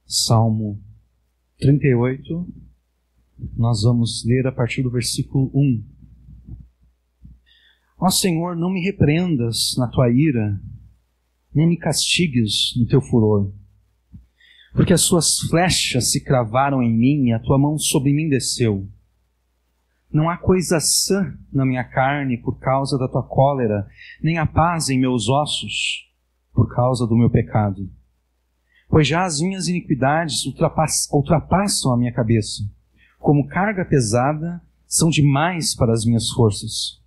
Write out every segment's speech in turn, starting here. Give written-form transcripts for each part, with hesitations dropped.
Salmo 38, nós vamos ler a partir do versículo 1. Ó Senhor, não me repreendas na tua ira, nem me castigues no teu furor, porque as suas flechas se cravaram em mim e a tua mão sobre mim desceu. Não há coisa sã na minha carne por causa da tua cólera, nem há paz em meus ossos por causa do meu pecado. Pois já as minhas iniquidades ultrapassam a minha cabeça. Como carga pesada, são demais para as minhas forças.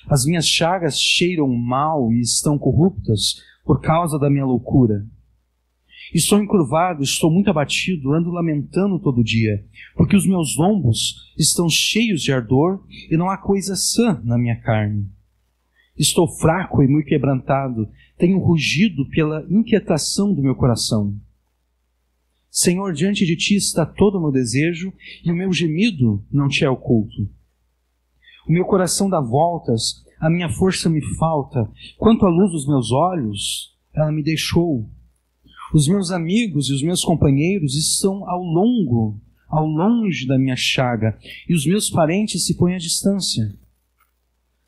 As minhas chagas cheiram mal e estão corruptas por causa da minha loucura. Estou encurvado, estou muito abatido, ando lamentando todo dia, porque os meus lombos estão cheios de ardor e não há coisa sã na minha carne. Estou fraco e muito quebrantado, tenho rugido pela inquietação do meu coração. Senhor, diante de ti está todo o meu desejo e o meu gemido não te é oculto. O meu coração dá voltas, a minha força me falta. Quanto à luz dos meus olhos, ela me deixou. Os meus amigos e os meus companheiros estão ao longe da minha chaga, e os meus parentes se põem à distância.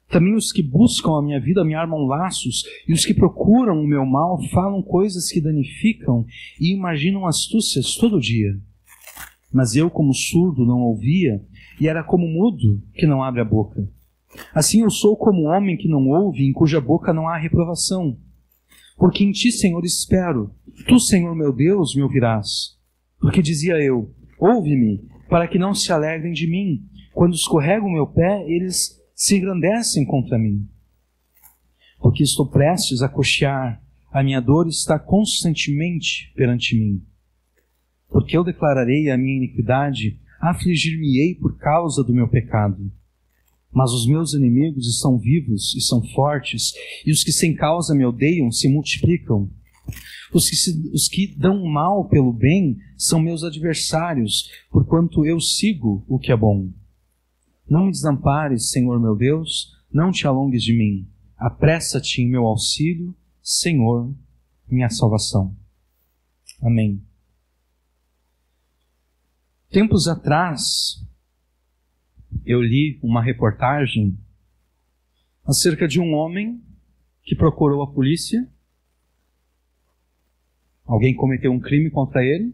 Também os que buscam a minha vida me armam laços, e os que procuram o meu mal falam coisas que danificam e imaginam astúcias todo dia. Mas eu, como surdo, não ouvia, e era como mudo que não abre a boca. Assim eu sou como homem que não ouve, em cuja boca não há reprovação. Porque em ti, Senhor, espero. Tu, Senhor meu Deus, me ouvirás. Porque dizia eu, ouve-me, para que não se alegrem de mim. Quando escorrego o meu pé, eles se engrandecem contra mim. Porque estou prestes a coxear, a minha dor está constantemente perante mim. Porque eu declararei a minha iniquidade, afligir-me-ei por causa do meu pecado. Mas os meus inimigos estão vivos e são fortes, e os que sem causa me odeiam se multiplicam. Os que dão mal pelo bem são meus adversários, porquanto eu sigo o que é bom. Não me desampares, Senhor meu Deus, não te alongues de mim. Apressa-te em meu auxílio, Senhor, minha salvação. Amém. Tempos atrás, eu li uma reportagem acerca de um homem que procurou a polícia. Alguém cometeu um crime contra ele,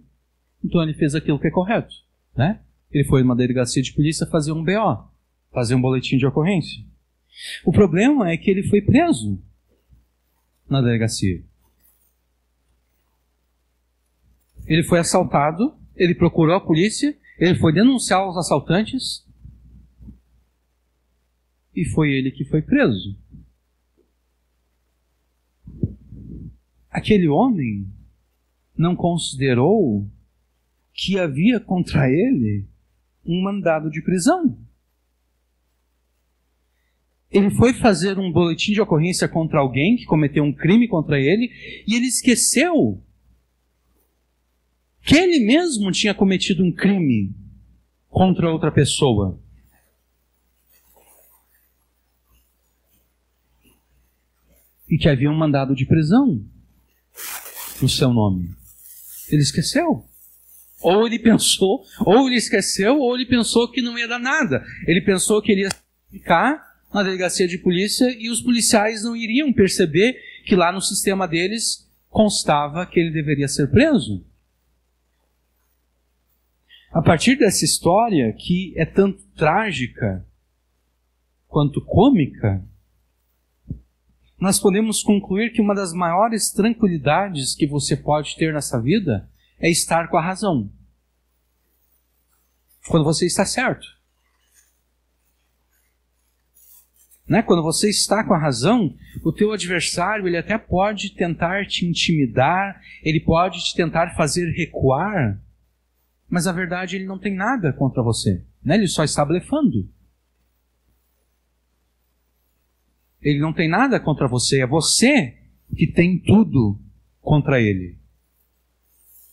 então ele fez aquilo que é correto, né? Ele foi numa delegacia de polícia fazer um BO, fazer um boletim de ocorrência. O problema é que ele foi preso na delegacia. Ele foi assaltado, ele procurou a polícia, ele foi denunciar os assaltantes e foi ele que foi preso. Aquele homem não considerou que havia contra ele um mandado de prisão. Ele foi fazer um boletim de ocorrência contra alguém que cometeu um crime contra ele e ele esqueceu que ele mesmo tinha cometido um crime contra outra pessoa. E que havia um mandado de prisão no seu nome. Ele esqueceu. Ou ele pensou, ou ele esqueceu, ou ele pensou que não ia dar nada. Ele pensou que ele ia ficar na delegacia de polícia e os policiais não iriam perceber que lá no sistema deles constava que ele deveria ser preso. A partir dessa história, que é tanto trágica quanto cômica, nós podemos concluir que uma das maiores tranquilidades que você pode ter nessa vida é estar com a razão. Quando você está certo. Né? Quando você está com a razão, o teu adversário ele até pode tentar te intimidar, ele pode te tentar fazer recuar, mas a verdade ele não tem nada contra você. Né? Ele só está blefando. Ele não tem nada contra você, é você que tem tudo contra ele.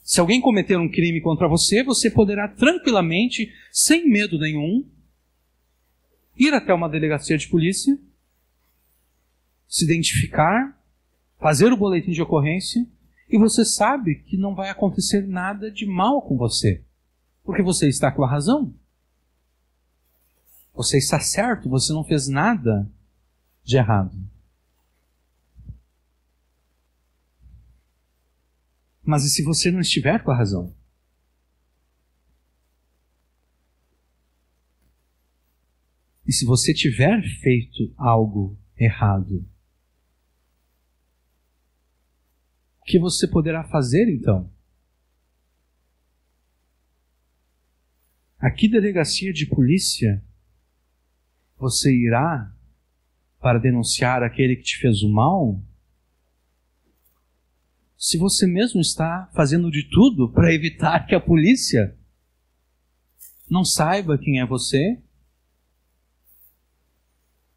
Se alguém cometer um crime contra você, você poderá tranquilamente, sem medo nenhum, ir até uma delegacia de polícia, se identificar, fazer o boletim de ocorrência E você sabe que não vai acontecer nada de mal com você, porque você está com a razão. Você está certo, você não fez nada de errado. Mas e se você não estiver com a razão? E se você tiver feito algo errado? O que você poderá fazer então? A que delegacia de polícia você irá para denunciar aquele que te fez o mal? Se você mesmo está fazendo de tudo para evitar que a polícia não saiba quem é você,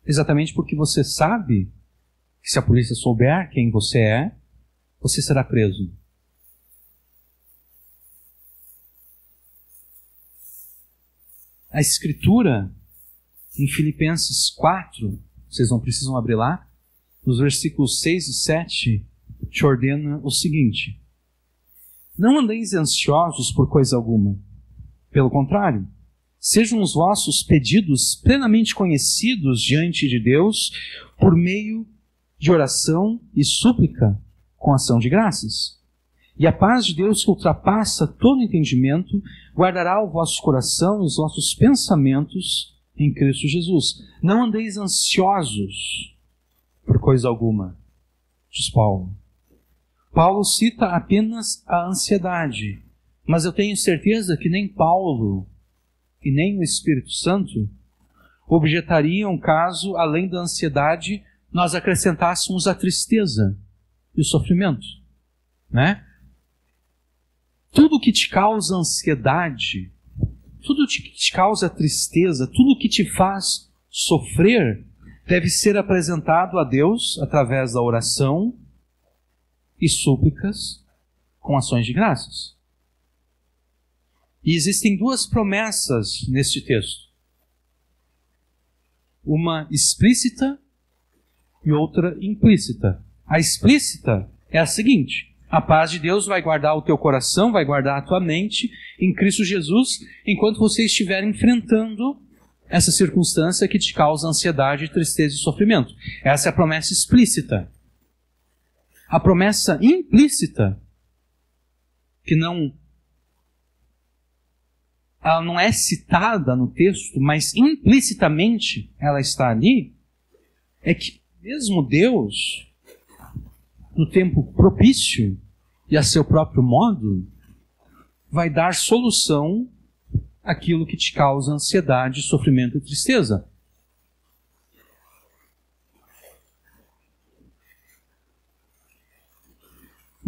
exatamente porque você sabe que se a polícia souber quem você é, você será preso. A Escritura, em Filipenses 4, vocês não precisam abrir lá, nos versículos 6 e 7, te ordena o seguinte: não andeis ansiosos por coisa alguma. Pelo contrário, sejam os vossos pedidos plenamente conhecidos diante de Deus por meio de oração e súplica com ação de graças. E a paz de Deus, que ultrapassa todo entendimento, guardará o vosso coração e os vossos pensamentos em Cristo Jesus. Não andeis ansiosos por coisa alguma, diz Paulo. Paulo cita apenas a ansiedade, mas eu tenho certeza que nem Paulo e nem o Espírito Santo objetariam caso, além da ansiedade, nós acrescentássemos a tristeza e o sofrimento, né? Tudo que te causa ansiedade, tudo que te causa tristeza, tudo que te faz sofrer, deve ser apresentado a Deus através da oração e súplicas com ações de graças. E existem duas promessas neste texto. Uma explícita e outra implícita. A explícita é a seguinte: a paz de Deus vai guardar o teu coração, vai guardar a tua mente em Cristo Jesus, enquanto você estiver enfrentando essa circunstância que te causa ansiedade, tristeza e sofrimento. Essa é a promessa explícita. A promessa implícita, que ela não é citada no texto, mas implicitamente ela está ali, é que mesmo Deus, no tempo propício e a seu próprio modo, vai dar solução àquilo que te causa ansiedade, sofrimento e tristeza.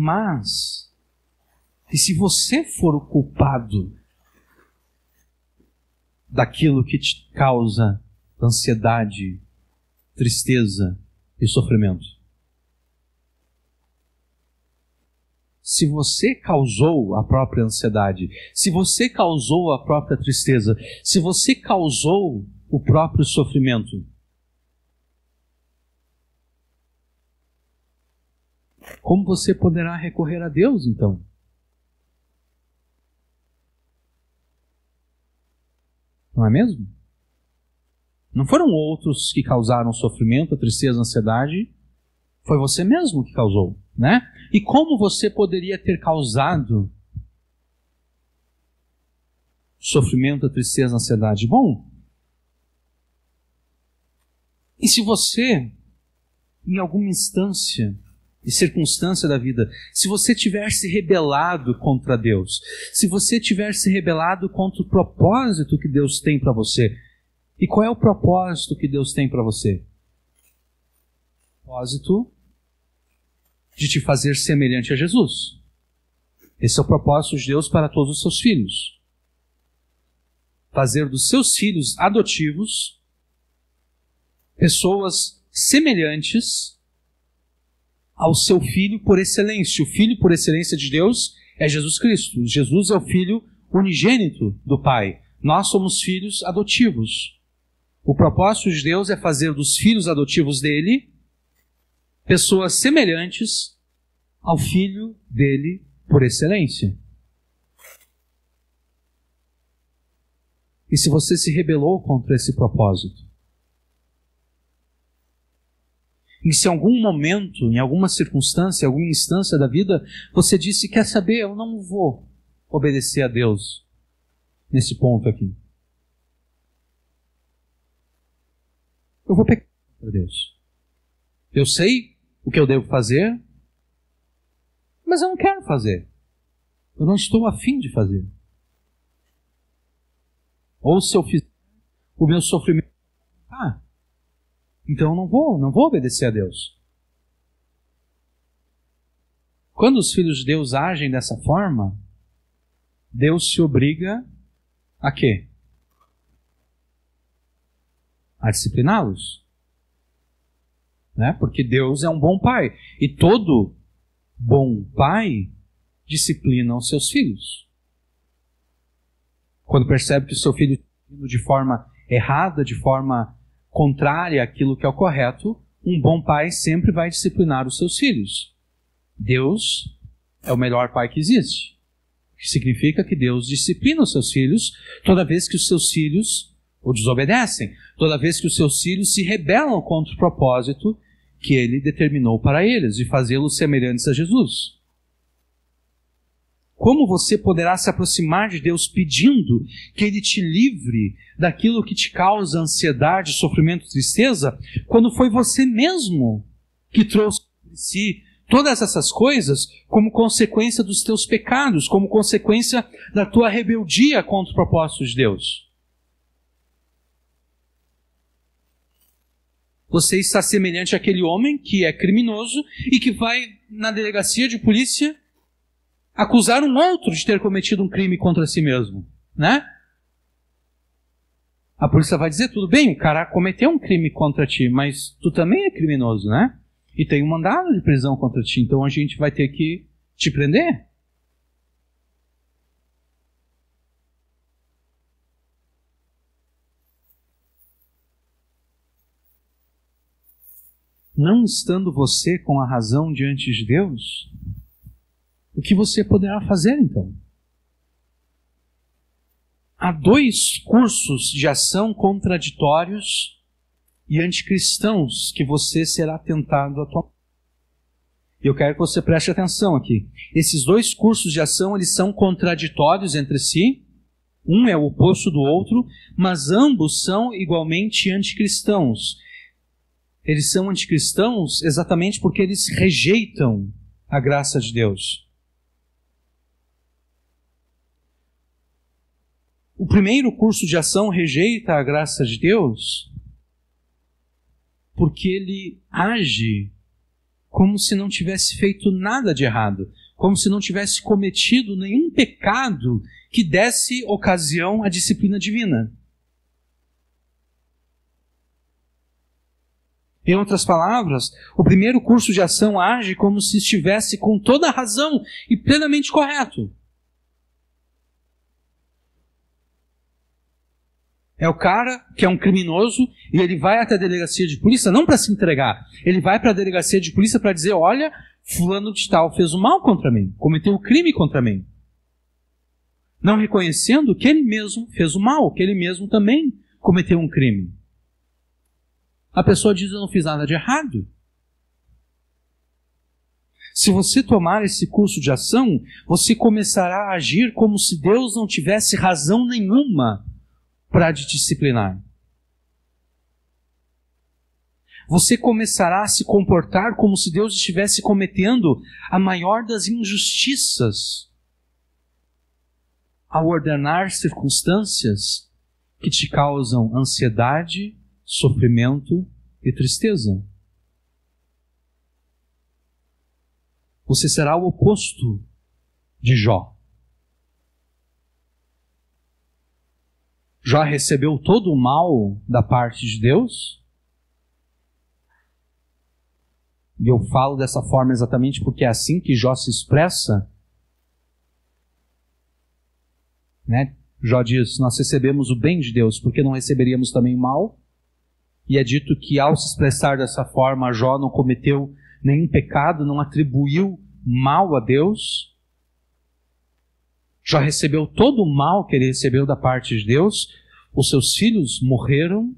Mas, e se você for o culpado daquilo que te causa ansiedade, tristeza e sofrimento? Se você causou a própria ansiedade, se você causou a própria tristeza, se você causou o próprio sofrimento, como você poderá recorrer a Deus, então? Não é mesmo? Não foram outros que causaram sofrimento, a tristeza, a ansiedade. Foi você mesmo que causou, né? E como você poderia ter causado sofrimento, a tristeza, a ansiedade? Bom, e se você, em alguma instância e circunstância da vida, se você tiver se rebelado contra Deus, se você tiver se rebelado contra o propósito que Deus tem para você, e qual é o propósito que Deus tem para você? O propósito de te fazer semelhante a Jesus. Esse é o propósito de Deus para todos os seus filhos. Fazer dos seus filhos adotivos pessoas semelhantes ao seu filho por excelência. O filho por excelência de Deus é Jesus Cristo. Jesus é o filho unigênito do Pai. Nós somos filhos adotivos. O propósito de Deus é fazer dos filhos adotivos dele pessoas semelhantes ao filho dele por excelência. E se você se rebelou contra esse propósito, e se em algum momento, em alguma circunstância, em alguma instância da vida, você disse, quer saber, eu não vou obedecer a Deus nesse ponto aqui. Eu vou pecar contra Deus. Eu sei o que eu devo fazer, mas eu não quero fazer. Eu não estou afim de fazer. Ou se eu fizer, o meu sofrimento... então eu não vou obedecer a Deus. Quando os filhos de Deus agem dessa forma, Deus se obriga a quê? A discipliná-los. Né? Porque Deus é um bom pai. E todo bom pai disciplina os seus filhos. Quando percebe que o seu filho está indo de forma errada, de forma contrária àquilo que é o correto, um bom pai sempre vai disciplinar os seus filhos. Deus é o melhor pai que existe. O que significa que Deus disciplina os seus filhos toda vez que os seus filhos o desobedecem, toda vez que os seus filhos se rebelam contra o propósito que Ele determinou para eles, de fazê-los semelhantes a Jesus. Como você poderá se aproximar de Deus pedindo que Ele te livre daquilo que te causa ansiedade, sofrimento, tristeza, quando foi você mesmo que trouxe sobre si todas essas coisas como consequência dos teus pecados, como consequência da tua rebeldia contra o propósito de Deus? Você está semelhante àquele homem que é criminoso e que vai na delegacia de polícia acusar um outro de ter cometido um crime contra si mesmo, né? A polícia vai dizer, tudo bem, o cara cometeu um crime contra ti, mas tu também é criminoso, né? E tem um mandado de prisão contra ti, então a gente vai ter que te prender. Não estando você com a razão diante de Deus, o que você poderá fazer então? Há dois cursos de ação contraditórios e anticristãos que você será tentado a tomar. Eu quero que você preste atenção aqui. Esses dois cursos de ação, eles são contraditórios entre si. Um é o oposto do outro, mas ambos são igualmente anticristãos. Eles são anticristãos exatamente porque eles rejeitam a graça de Deus. O primeiro curso de ação rejeita a graça de Deus porque ele age como se não tivesse feito nada de errado, como se não tivesse cometido nenhum pecado que desse ocasião à disciplina divina. Em outras palavras, o primeiro curso de ação age como se estivesse com toda a razão e plenamente correto. É o cara que é um criminoso e ele vai até a delegacia de polícia não para se entregar. Ele vai para a delegacia de polícia para dizer, olha, fulano de tal fez o mal contra mim, cometeu o crime contra mim. Não reconhecendo que ele mesmo fez o mal, que ele mesmo também cometeu um crime. A pessoa diz, eu não fiz nada de errado. Se você tomar esse curso de ação, você começará a agir como se Deus não tivesse razão nenhuma para te disciplinar. Você começará a se comportar como se Deus estivesse cometendo a maior das injustiças ao ordenar circunstâncias que te causam ansiedade, sofrimento e tristeza. Você será o oposto de Jó. Jó recebeu todo o mal da parte de Deus. E eu falo dessa forma exatamente porque é assim que Jó se expressa. Né? Jó diz, nós recebemos o bem de Deus, porque não receberíamos também o mal? E é dito que ao se expressar dessa forma, Jó não cometeu nenhum pecado, não atribuiu mal a Deus, já recebeu todo o mal que ele recebeu da parte de Deus, os seus filhos morreram,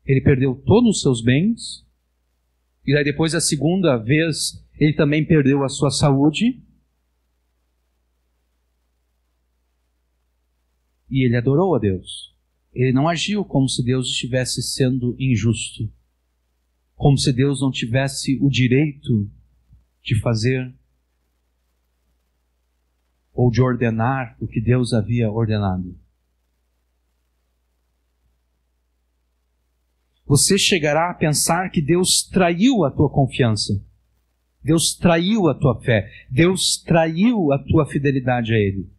ele perdeu todos os seus bens, e daí depois, a segunda vez, ele também perdeu a sua saúde, e ele adorou a Deus. Ele não agiu como se Deus estivesse sendo injusto, como se Deus não tivesse o direito de fazer ou de ordenar o que Deus havia ordenado. Você chegará a pensar que Deus traiu a tua confiança, Deus traiu a tua fé, Deus traiu a tua fidelidade a Ele.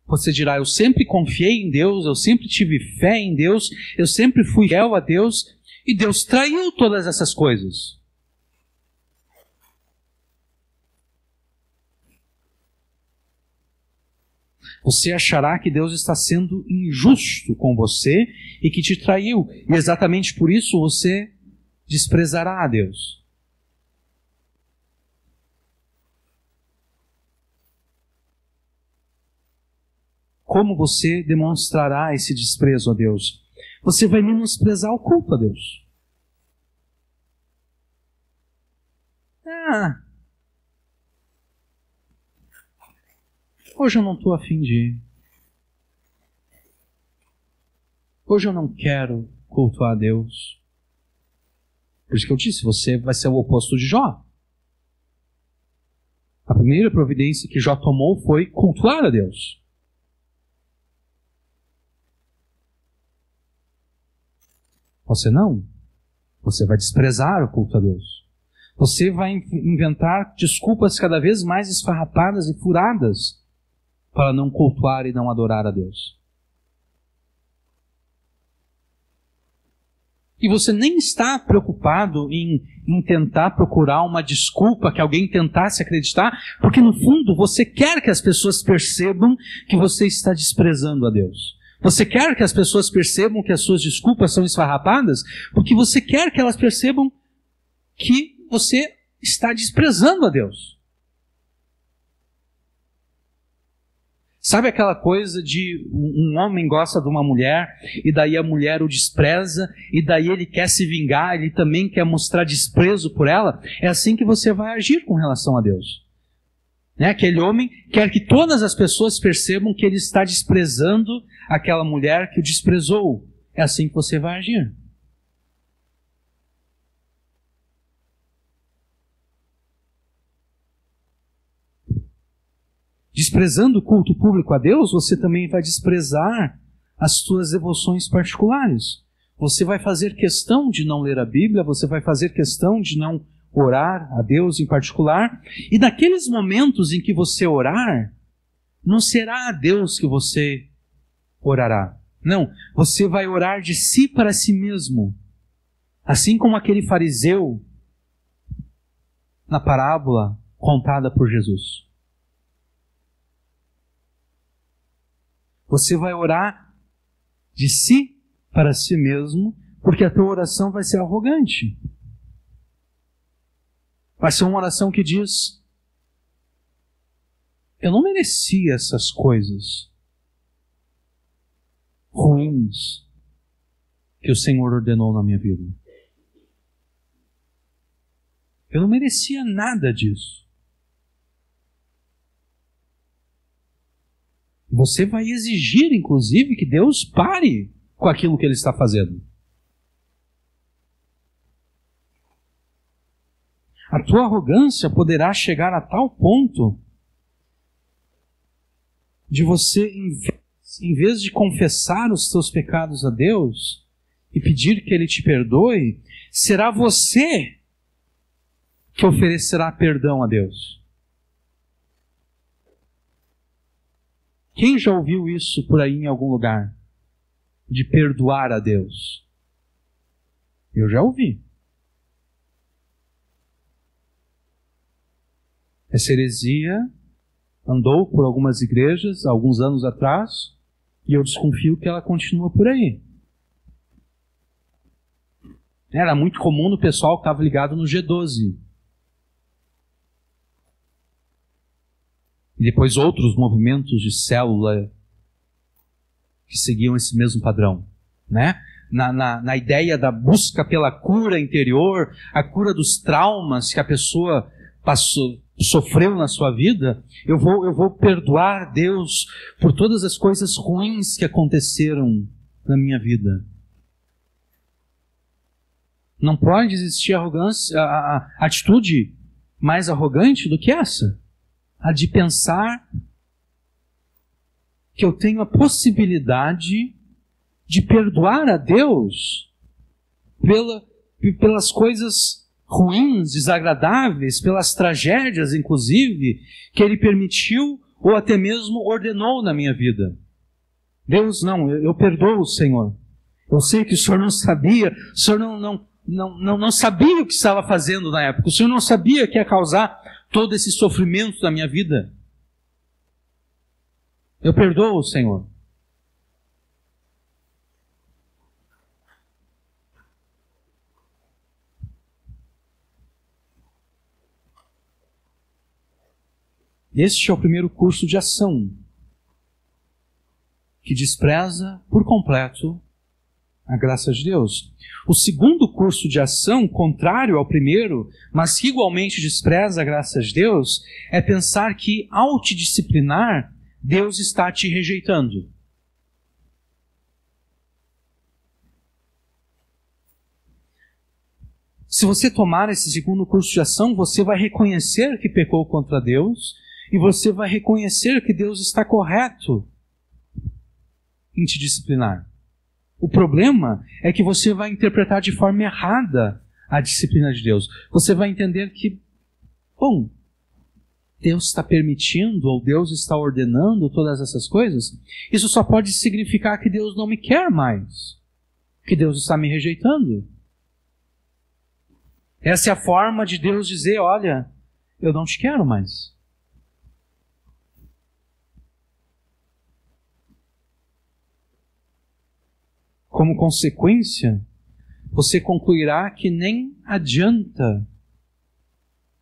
Você dirá, eu sempre confiei em Deus, eu sempre tive fé em Deus, eu sempre fui fiel a Deus, e Deus traiu todas essas coisas. Você achará que Deus está sendo injusto com você e que te traiu, e exatamente por isso você desprezará a Deus. Como você demonstrará esse desprezo a Deus? Você vai menosprezar o culto a Deus. Hoje eu não estou a fim de ir. Hoje eu não quero cultuar a Deus. Por isso que eu disse, você vai ser o oposto de Jó. A primeira providência que Jó tomou foi cultuar a Deus. Você não. Você vai desprezar o culto a Deus. Você vai inventar desculpas cada vez mais esfarrapadas e furadas para não cultuar e não adorar a Deus. E você nem está preocupado em tentar procurar uma desculpa que alguém tentasse acreditar, porque no fundo você quer que as pessoas percebam que você está desprezando a Deus. Você quer que as pessoas percebam que as suas desculpas são esfarrapadas, porque você quer que elas percebam que você está desprezando a Deus. Sabe aquela coisa de um homem gosta de uma mulher, e daí a mulher o despreza, e daí ele quer se vingar, ele também quer mostrar desprezo por ela? É assim que você vai agir com relação a Deus. Aquele homem quer que todas as pessoas percebam que ele está desprezando aquela mulher que o desprezou. É assim que você vai agir. Desprezando o culto público a Deus, você também vai desprezar as suas devoções particulares. Você vai fazer questão de não ler a Bíblia, você vai fazer questão de não orar a Deus em particular, e naqueles momentos em que você orar, não será a Deus que você orará. Não, você vai orar de si para si mesmo. Assim como aquele fariseu na parábola contada por Jesus. Você vai orar de si para si mesmo, porque a tua oração vai ser arrogante. Vai ser uma oração que diz: eu não merecia essas coisas ruins que o Senhor ordenou na minha vida. Eu não merecia nada disso. Você vai exigir, inclusive, que Deus pare com aquilo que Ele está fazendo. A tua arrogância poderá chegar a tal ponto de você, em vez de confessar os teus pecados a Deus e pedir que Ele te perdoe, será você que oferecerá perdão a Deus. Quem já ouviu isso por aí em algum lugar? De perdoar a Deus? Eu já ouvi. Essa heresia andou por algumas igrejas alguns anos atrás, e eu desconfio que ela continua por aí. Era muito comum no pessoal que estava ligado no G12. E depois outros movimentos de célula que seguiam esse mesmo padrão, né? Na ideia da busca pela cura interior, a cura dos traumas que a pessoa sofreu na sua vida, eu vou perdoar Deus por todas as coisas ruins que aconteceram na minha vida. Não pode existir arrogância, a atitude mais arrogante do que essa. A de pensar que eu tenho a possibilidade de perdoar a Deus pelas coisas ruins, desagradáveis, pelas tragédias, inclusive, que Ele permitiu ou até mesmo ordenou na minha vida. Deus, não, eu perdoo o Senhor. Eu sei que o Senhor não sabia, o Senhor não sabia o que estava fazendo na época, o Senhor não sabia que ia causar todo esse sofrimento na minha vida. Eu perdoo o Senhor. Este é o primeiro curso de ação, que despreza por completo a graça de Deus. O segundo curso de ação, contrário ao primeiro, mas que igualmente despreza a graça de Deus, é pensar que, ao te disciplinar, Deus está te rejeitando. Se você tomar esse segundo curso de ação, você vai reconhecer que pecou contra Deus e você vai reconhecer que Deus está correto em te disciplinar. O problema é que você vai interpretar de forma errada a disciplina de Deus. Você vai entender que, bom, Deus está permitindo ou Deus está ordenando todas essas coisas. Isso só pode significar que Deus não me quer mais, que Deus está me rejeitando. Essa é a forma de Deus dizer, olha, eu não te quero mais. Como consequência, você concluirá que nem adianta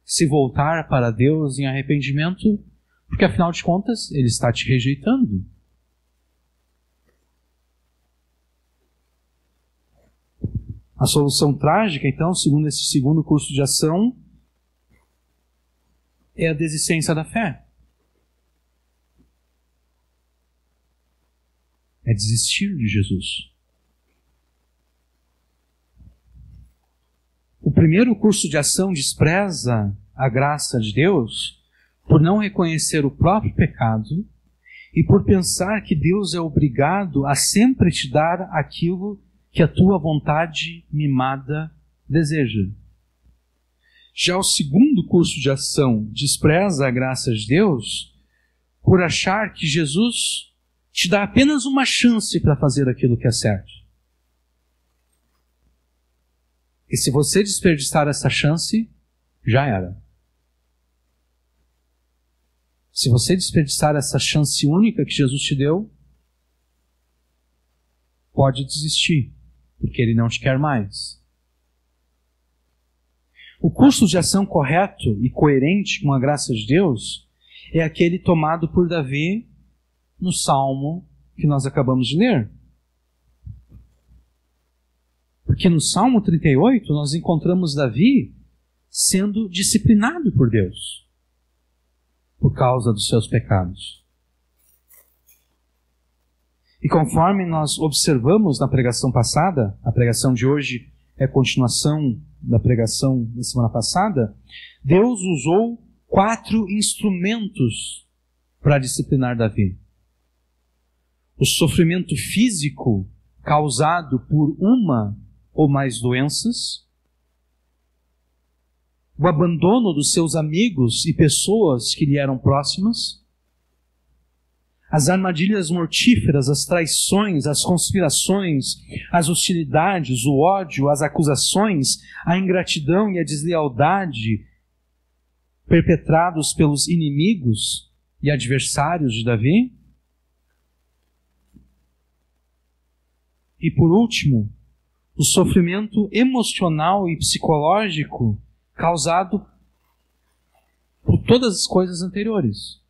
se voltar para Deus em arrependimento, porque afinal de contas, Ele está te rejeitando. A solução trágica, então, segundo esse segundo curso de ação, é a desistência da fé. É desistir de Jesus. O primeiro curso de ação despreza a graça de Deus por não reconhecer o próprio pecado e por pensar que Deus é obrigado a sempre te dar aquilo que a tua vontade mimada deseja. Já o segundo curso de ação despreza a graça de Deus por achar que Jesus te dá apenas uma chance para fazer aquilo que é certo. E se você desperdiçar essa chance, já era. Se você desperdiçar essa chance única que Jesus te deu, pode desistir, porque Ele não te quer mais. O curso de ação correto e coerente com a graça de Deus é aquele tomado por Davi no Salmo que nós acabamos de ler. Porque no Salmo 38 nós encontramos Davi sendo disciplinado por Deus por causa dos seus pecados. E conforme nós observamos na pregação passada, a pregação de hoje é a continuação da pregação da semana passada, Deus usou 4 instrumentos para disciplinar Davi. O sofrimento físico causado por uma ou mais doenças, o abandono dos seus amigos e pessoas que lhe eram próximas, as armadilhas mortíferas, as traições, as conspirações, as hostilidades, o ódio, as acusações, a ingratidão e a deslealdade perpetrados pelos inimigos e adversários de Davi. E por último, o sofrimento emocional e psicológico causado por todas as coisas anteriores.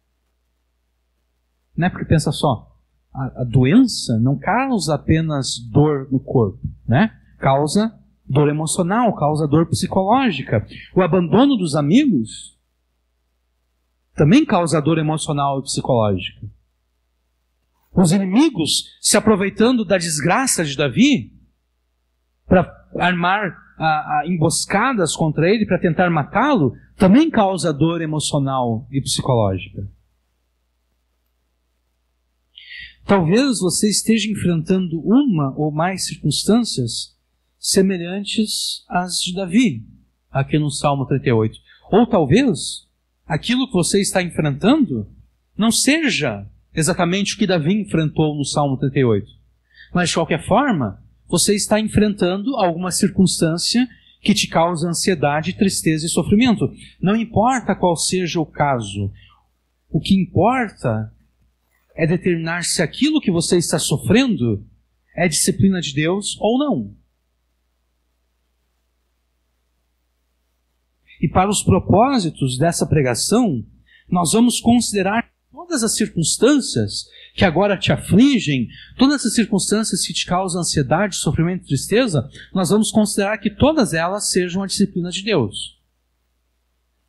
Né? Porque pensa só, a doença não causa apenas dor no corpo, né? Causa dor emocional, causa dor psicológica. O abandono dos amigos também causa dor emocional e psicológica. Os inimigos se aproveitando da desgraça de Davi para armar emboscadas contra ele, para tentar matá-lo, também causa dor emocional e psicológica. Talvez você esteja enfrentando uma ou mais circunstâncias semelhantes às de Davi, aqui no Salmo 38. Ou talvez aquilo que você está enfrentando não seja exatamente o que Davi enfrentou no Salmo 38. Mas, de qualquer forma, você está enfrentando alguma circunstância que te causa ansiedade, tristeza e sofrimento. Não importa qual seja o caso. O que importa é determinar se aquilo que você está sofrendo é disciplina de Deus ou não. E para os propósitos dessa pregação, nós vamos considerar todas as circunstâncias que agora te afligem, todas as circunstâncias que te causam ansiedade, sofrimento e tristeza, nós vamos considerar que todas elas sejam a disciplina de Deus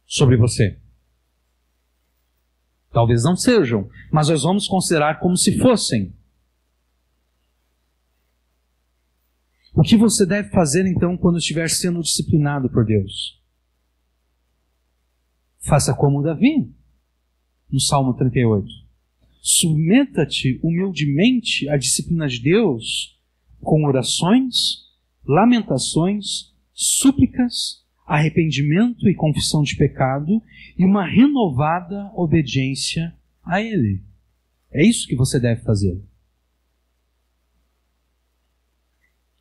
sobre você. Talvez não sejam, mas nós vamos considerar como se fossem. O que você deve fazer então quando estiver sendo disciplinado por Deus? Faça como Davi, no Salmo 38. Submeta-te humildemente à disciplina de Deus com orações, lamentações, súplicas, arrependimento e confissão de pecado e uma renovada obediência a Ele. É isso que você deve fazer.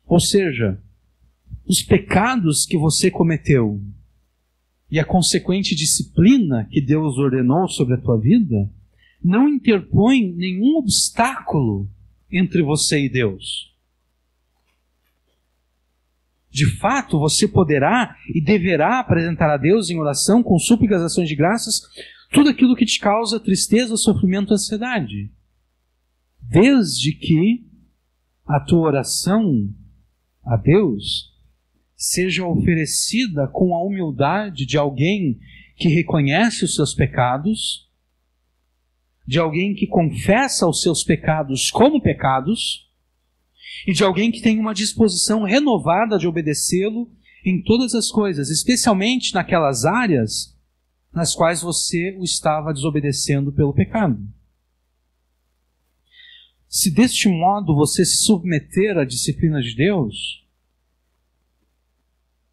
Ou seja, os pecados que você cometeu e a consequente disciplina que Deus ordenou sobre a tua vida não interpõe nenhum obstáculo entre você e Deus. De fato, você poderá e deverá apresentar a Deus em oração, com súplicas, ações de graças, tudo aquilo que te causa tristeza, sofrimento e ansiedade. Desde que a tua oração a Deus seja oferecida com a humildade de alguém que reconhece os seus pecados, de alguém que confessa os seus pecados como pecados, e de alguém que tem uma disposição renovada de obedecê-lo em todas as coisas, especialmente naquelas áreas nas quais você o estava desobedecendo pelo pecado. Se deste modo você se submeter à disciplina de Deus,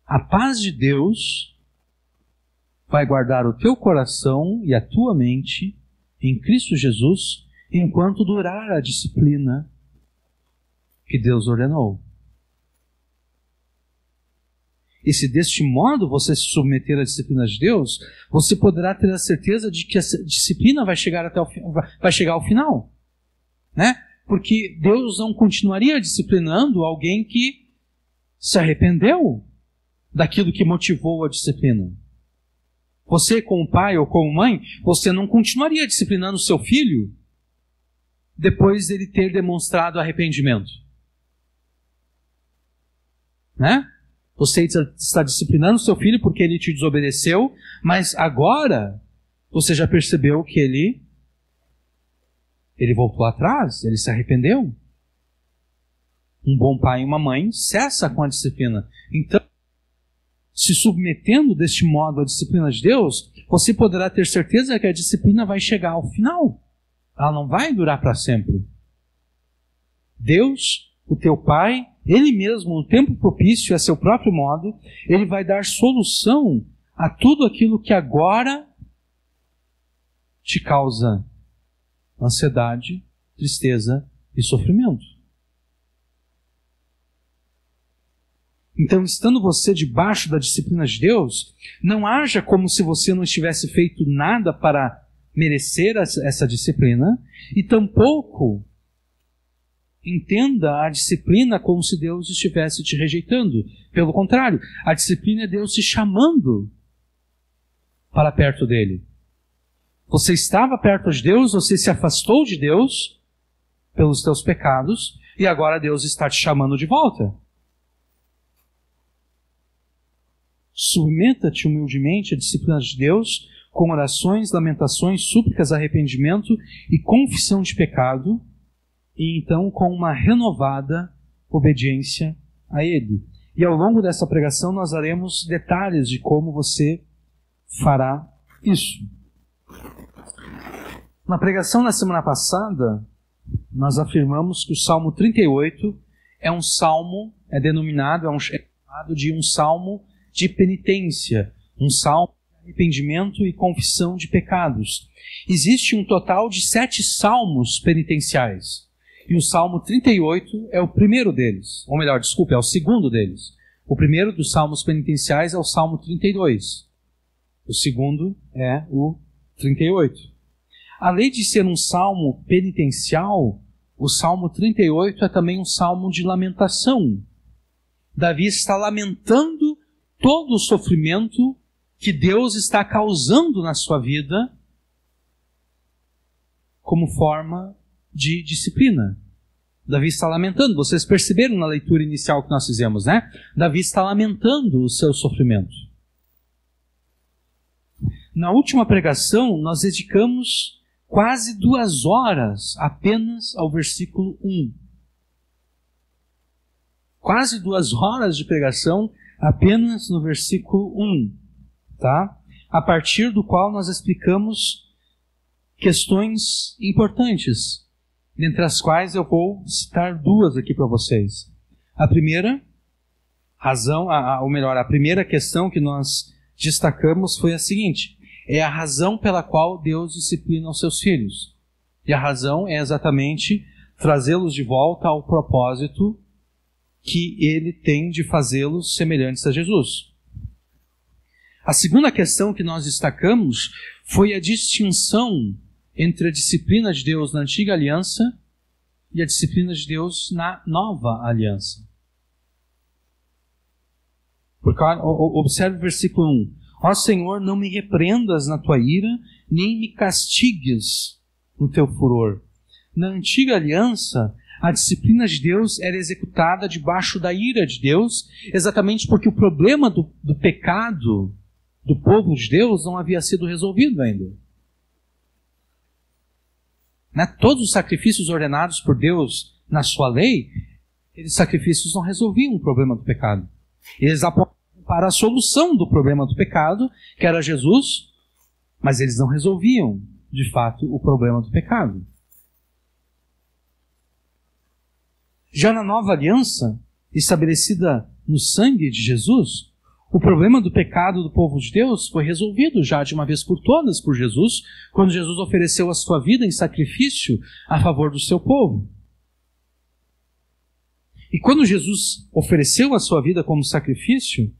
a paz de Deus vai guardar o teu coração e a tua mente em Cristo Jesus enquanto durar a disciplina que Deus ordenou. E se deste modo você se submeter à disciplina de Deus, você poderá ter a certeza de que a disciplina vai chegar ao final, né? Porque Deus não continuaria disciplinando alguém que se arrependeu daquilo que motivou a disciplina. Você, como pai ou como mãe, você não continuaria disciplinando o seu filho depois dele ter demonstrado arrependimento. Né? Você está disciplinando o seu filho porque ele te desobedeceu, mas agora você já percebeu que ele voltou atrás, ele se arrependeu. Um bom pai e uma mãe cessa com a disciplina. Então, se submetendo deste modo à disciplina de Deus, você poderá ter certeza que a disciplina vai chegar ao final. Ela não vai durar para sempre. Deus, o teu Pai, Ele mesmo, no tempo propício, a seu próprio modo, Ele vai dar solução a tudo aquilo que agora te causa ansiedade, tristeza e sofrimento. Então, estando você debaixo da disciplina de Deus, não haja como se você não tivesse feito nada para merecer essa disciplina, e tampouco entenda a disciplina como se Deus estivesse te rejeitando. Pelo contrário, a disciplina é Deus te chamando para perto dele. Você estava perto de Deus, você se afastou de Deus pelos teus pecados, e agora Deus está te chamando de volta. Submeta-te humildemente à disciplina de Deus, com orações, lamentações, súplicas, arrependimento e confissão de pecado, e então com uma renovada obediência a Ele. E ao longo dessa pregação nós daremos detalhes de como você fará isso. Na pregação na semana passada, nós afirmamos que o Salmo 38 é um salmo, é chamado de um salmo de penitência, um salmo de arrependimento e confissão de pecados. Existe um total de 7 salmos penitenciais. E o Salmo 38 é o primeiro deles. Ou melhor, desculpe, é o segundo deles. O primeiro dos salmos penitenciais é o Salmo 32. O segundo é o 38. Além de ser um salmo penitencial, o Salmo 38 é também um salmo de lamentação. Davi está lamentando todo o sofrimento que Deus está causando na sua vida como forma de disciplina. Davi está lamentando. Vocês perceberam na leitura inicial que nós fizemos, né? Davi está lamentando o seu sofrimento. Na última pregação, nós dedicamos quase 2 horas apenas ao versículo 1. Quase 2 horas de pregação apenas no versículo 1, tá? A partir do qual nós explicamos questões importantes, dentre as quais eu vou citar 2 aqui para vocês. A primeira razão, a primeira questão que nós destacamos foi a seguinte: é a razão pela qual Deus disciplina os seus filhos. E a razão é exatamente trazê-los de volta ao propósito que Ele tem de fazê-los semelhantes a Jesus. A segunda questão que nós destacamos foi a distinção entre a disciplina de Deus na antiga aliança e a disciplina de Deus na nova aliança. Porque, observe o versículo 1. Ó Senhor, não me repreendas na tua ira, nem me castigues no teu furor. Na antiga aliança, a disciplina de Deus era executada debaixo da ira de Deus, exatamente porque o problema do pecado do povo de Deus não havia sido resolvido ainda. Todos os sacrifícios ordenados por Deus na sua lei, aqueles sacrifícios não resolviam o problema do pecado. Eles apontavam para a solução do problema do pecado, que era Jesus, mas eles não resolviam, de fato, o problema do pecado. Já na nova aliança, estabelecida no sangue de Jesus, o problema do pecado do povo de Deus foi resolvido já de uma vez por todas por Jesus, quando Jesus ofereceu a sua vida em sacrifício a favor do seu povo. E quando Jesus ofereceu a sua vida como sacrifício,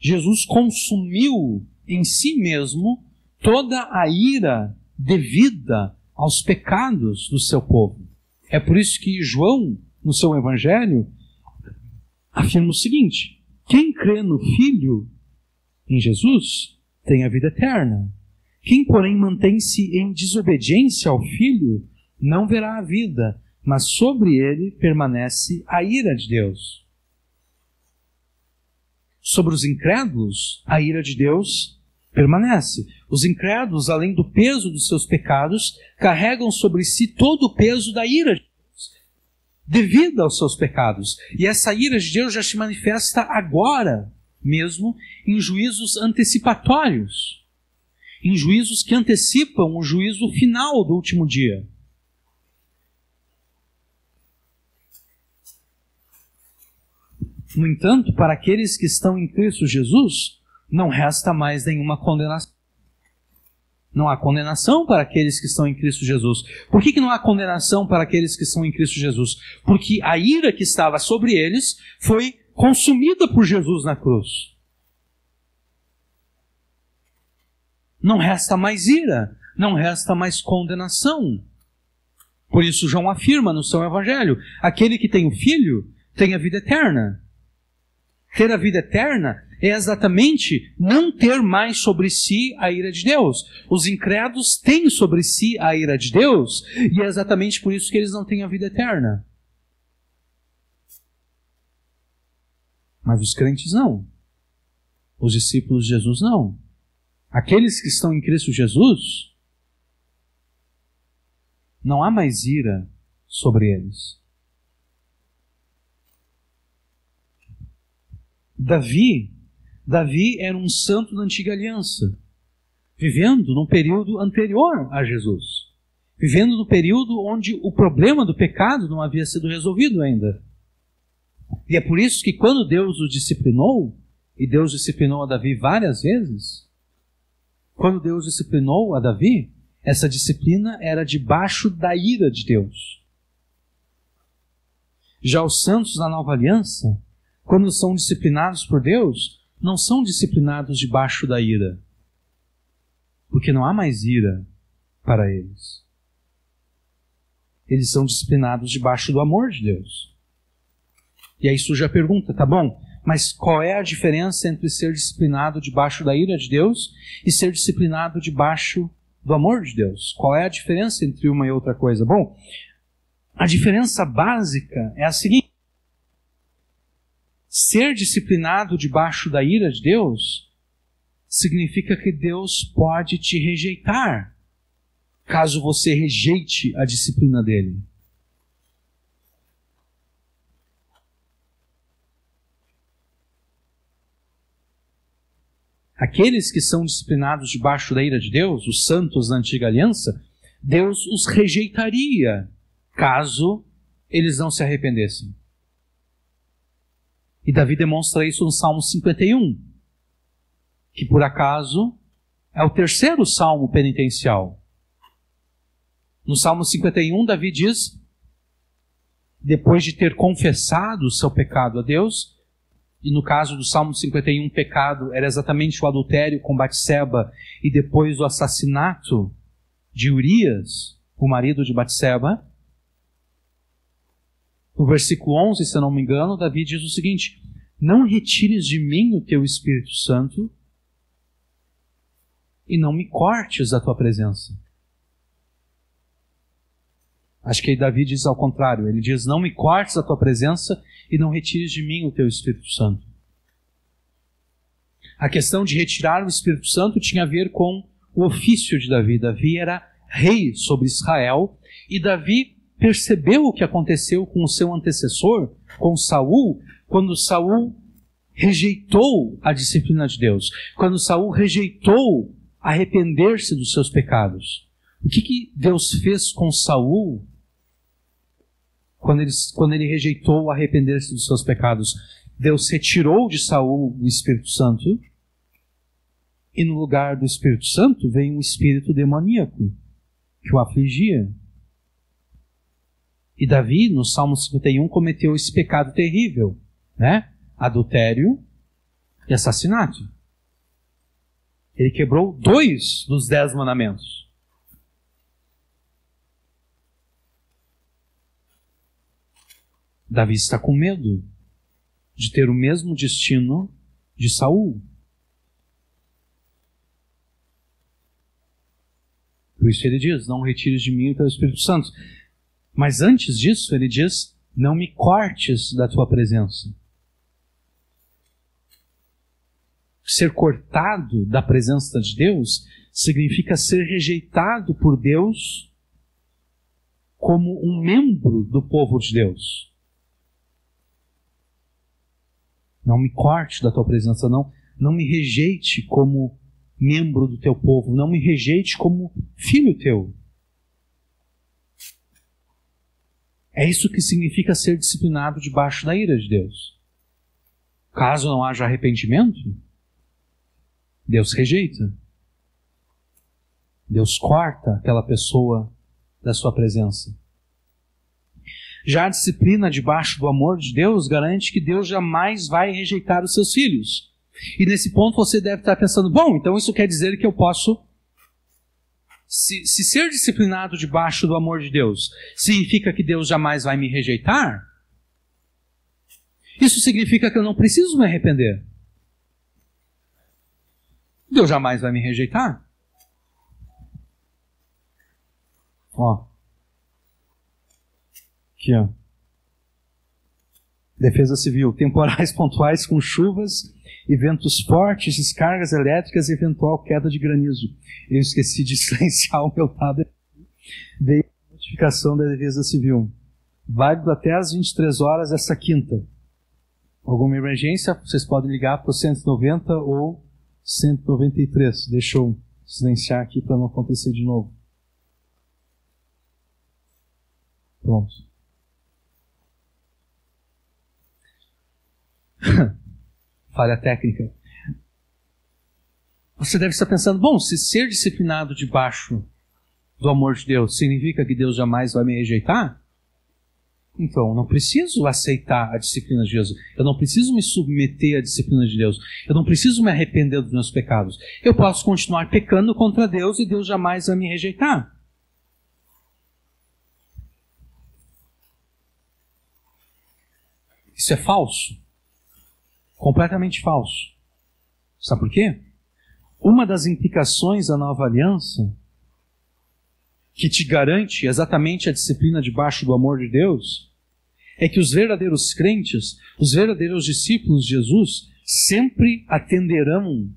Jesus consumiu em si mesmo toda a ira devida aos pecados do seu povo. É por isso que João, no seu evangelho, afirma o seguinte: quem crê no Filho, em Jesus, tem a vida eterna. Quem, porém, mantém-se em desobediência ao Filho, não verá a vida, mas sobre ele permanece a ira de Deus. Sobre os incrédulos, a ira de Deus permanece. Os incrédulos, além do peso dos seus pecados, carregam sobre si todo o peso da ira de Deus, devido aos seus pecados. E essa ira de Deus já se manifesta agora mesmo em juízos antecipatórios, em juízos que antecipam o juízo final do último dia. No entanto, para aqueles que estão em Cristo Jesus, não resta mais nenhuma condenação. Não há condenação para aqueles que estão em Cristo Jesus. Por que não há condenação para aqueles que estão em Cristo Jesus? Porque a ira que estava sobre eles foi consumida por Jesus na cruz. Não resta mais ira, não resta mais condenação. Por isso João afirma no seu evangelho: aquele que tem o Filho tem a vida eterna. Ter a vida eterna é exatamente não ter mais sobre si a ira de Deus. Os incrédulos têm sobre si a ira de Deus, e é exatamente por isso que eles não têm a vida eterna. Mas os crentes não. Os discípulos de Jesus não. Aqueles que estão em Cristo Jesus, não há mais ira sobre eles. Davi era um santo da antiga aliança, vivendo num período anterior a Jesus, vivendo no período onde o problema do pecado não havia sido resolvido ainda. E é por isso que quando Deus o disciplinou, e Deus disciplinou a Davi várias vezes, quando Deus disciplinou a Davi, essa disciplina era debaixo da ira de Deus. Já os santos da nova aliança, quando são disciplinados por Deus, não são disciplinados debaixo da ira, porque não há mais ira para eles. Eles são disciplinados debaixo do amor de Deus. E aí surge a pergunta, tá bom, mas qual é a diferença entre ser disciplinado debaixo da ira de Deus e ser disciplinado debaixo do amor de Deus? Qual é a diferença entre uma e outra coisa? Bom, a diferença básica é a seguinte: ser disciplinado debaixo da ira de Deus significa que Deus pode te rejeitar, caso você rejeite a disciplina dele. Aqueles que são disciplinados debaixo da ira de Deus, os santos da antiga aliança, Deus os rejeitaria, caso eles não se arrependessem. E Davi demonstra isso no Salmo 51, que por acaso é o terceiro salmo penitencial. No Salmo 51, Davi diz, depois de ter confessado o seu pecado a Deus, e no caso do Salmo 51, o pecado era exatamente o adultério com Batseba e depois o assassinato de Urias, o marido de Batseba. No versículo 11, se eu não me engano, Davi diz o seguinte: não retires de mim o teu Espírito Santo e não me cortes da tua presença. Acho que aí Davi diz ao contrário, ele diz, não me cortes da tua presença e não retires de mim o teu Espírito Santo. A questão de retirar o Espírito Santo tinha a ver com o ofício de Davi. Davi era rei sobre Israel e Davi percebeu o que aconteceu com o seu antecessor, com Saul, quando Saul rejeitou a disciplina de Deus, quando Saul rejeitou arrepender-se dos seus pecados. O que Deus fez com Saul quando ele rejeitou arrepender-se dos seus pecados? Deus retirou de Saul o Espírito Santo e no lugar do Espírito Santo veio um espírito demoníaco que o afligia. E Davi, no Salmo 51, cometeu esse pecado terrível, né? Adultério e assassinato. Ele quebrou 2 dos 10 mandamentos. Davi está com medo de ter o mesmo destino de Saul. Por isso ele diz, não retires de mim o teu Espírito Santo. Mas antes disso ele diz, não me cortes da tua presença. Ser cortado da presença de Deus significa ser rejeitado por Deus como um membro do povo de Deus. Não me corte da tua presença, não me rejeite como membro do teu povo, não me rejeite como filho teu. É isso que significa ser disciplinado debaixo da ira de Deus. Caso não haja arrependimento, Deus rejeita. Deus corta aquela pessoa da sua presença. Já a disciplina debaixo do amor de Deus garante que Deus jamais vai rejeitar os seus filhos. E nesse ponto você deve estar pensando, bom, então isso quer dizer que eu posso... Se ser disciplinado debaixo do amor de Deus significa que Deus jamais vai me rejeitar, isso significa que eu não preciso me arrepender. Deus jamais vai me rejeitar. Ó. Aqui, ó. Defesa Civil. Temporais pontuais com chuvas e ventos fortes, descargas elétricas e eventual queda de granizo. Eu esqueci de silenciar o meu tablet. Veio a notificação da Defesa Civil. Válido até às 23 horas essa quinta. Alguma emergência, vocês podem ligar para o 190 ou 193. Deixa eu silenciar aqui para não acontecer de novo. Pronto. Falha técnica. Você deve estar pensando, bom, se ser disciplinado debaixo do amor de Deus significa que Deus jamais vai me rejeitar? Então, eu não preciso aceitar a disciplina de Deus. Eu não preciso me submeter à disciplina de Deus. Eu não preciso me arrepender dos meus pecados. Eu posso continuar pecando contra Deus e Deus jamais vai me rejeitar. Isso é falso. Completamente falso. Sabe por quê? Uma das implicações da nova aliança, que te garante exatamente a disciplina debaixo do amor de Deus, é que os verdadeiros crentes, os verdadeiros discípulos de Jesus, sempre atenderão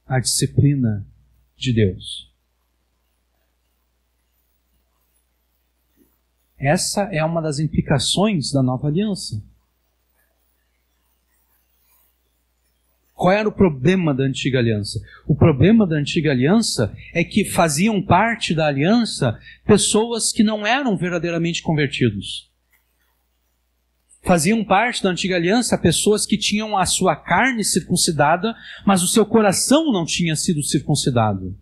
à disciplina de Deus. Essa é uma das implicações da nova aliança. Qual era o problema da antiga aliança? O problema da antiga aliança é que faziam parte da aliança pessoas que não eram verdadeiramente convertidos. Faziam parte da antiga aliança pessoas que tinham a sua carne circuncidada, mas o seu coração não tinha sido circuncidado.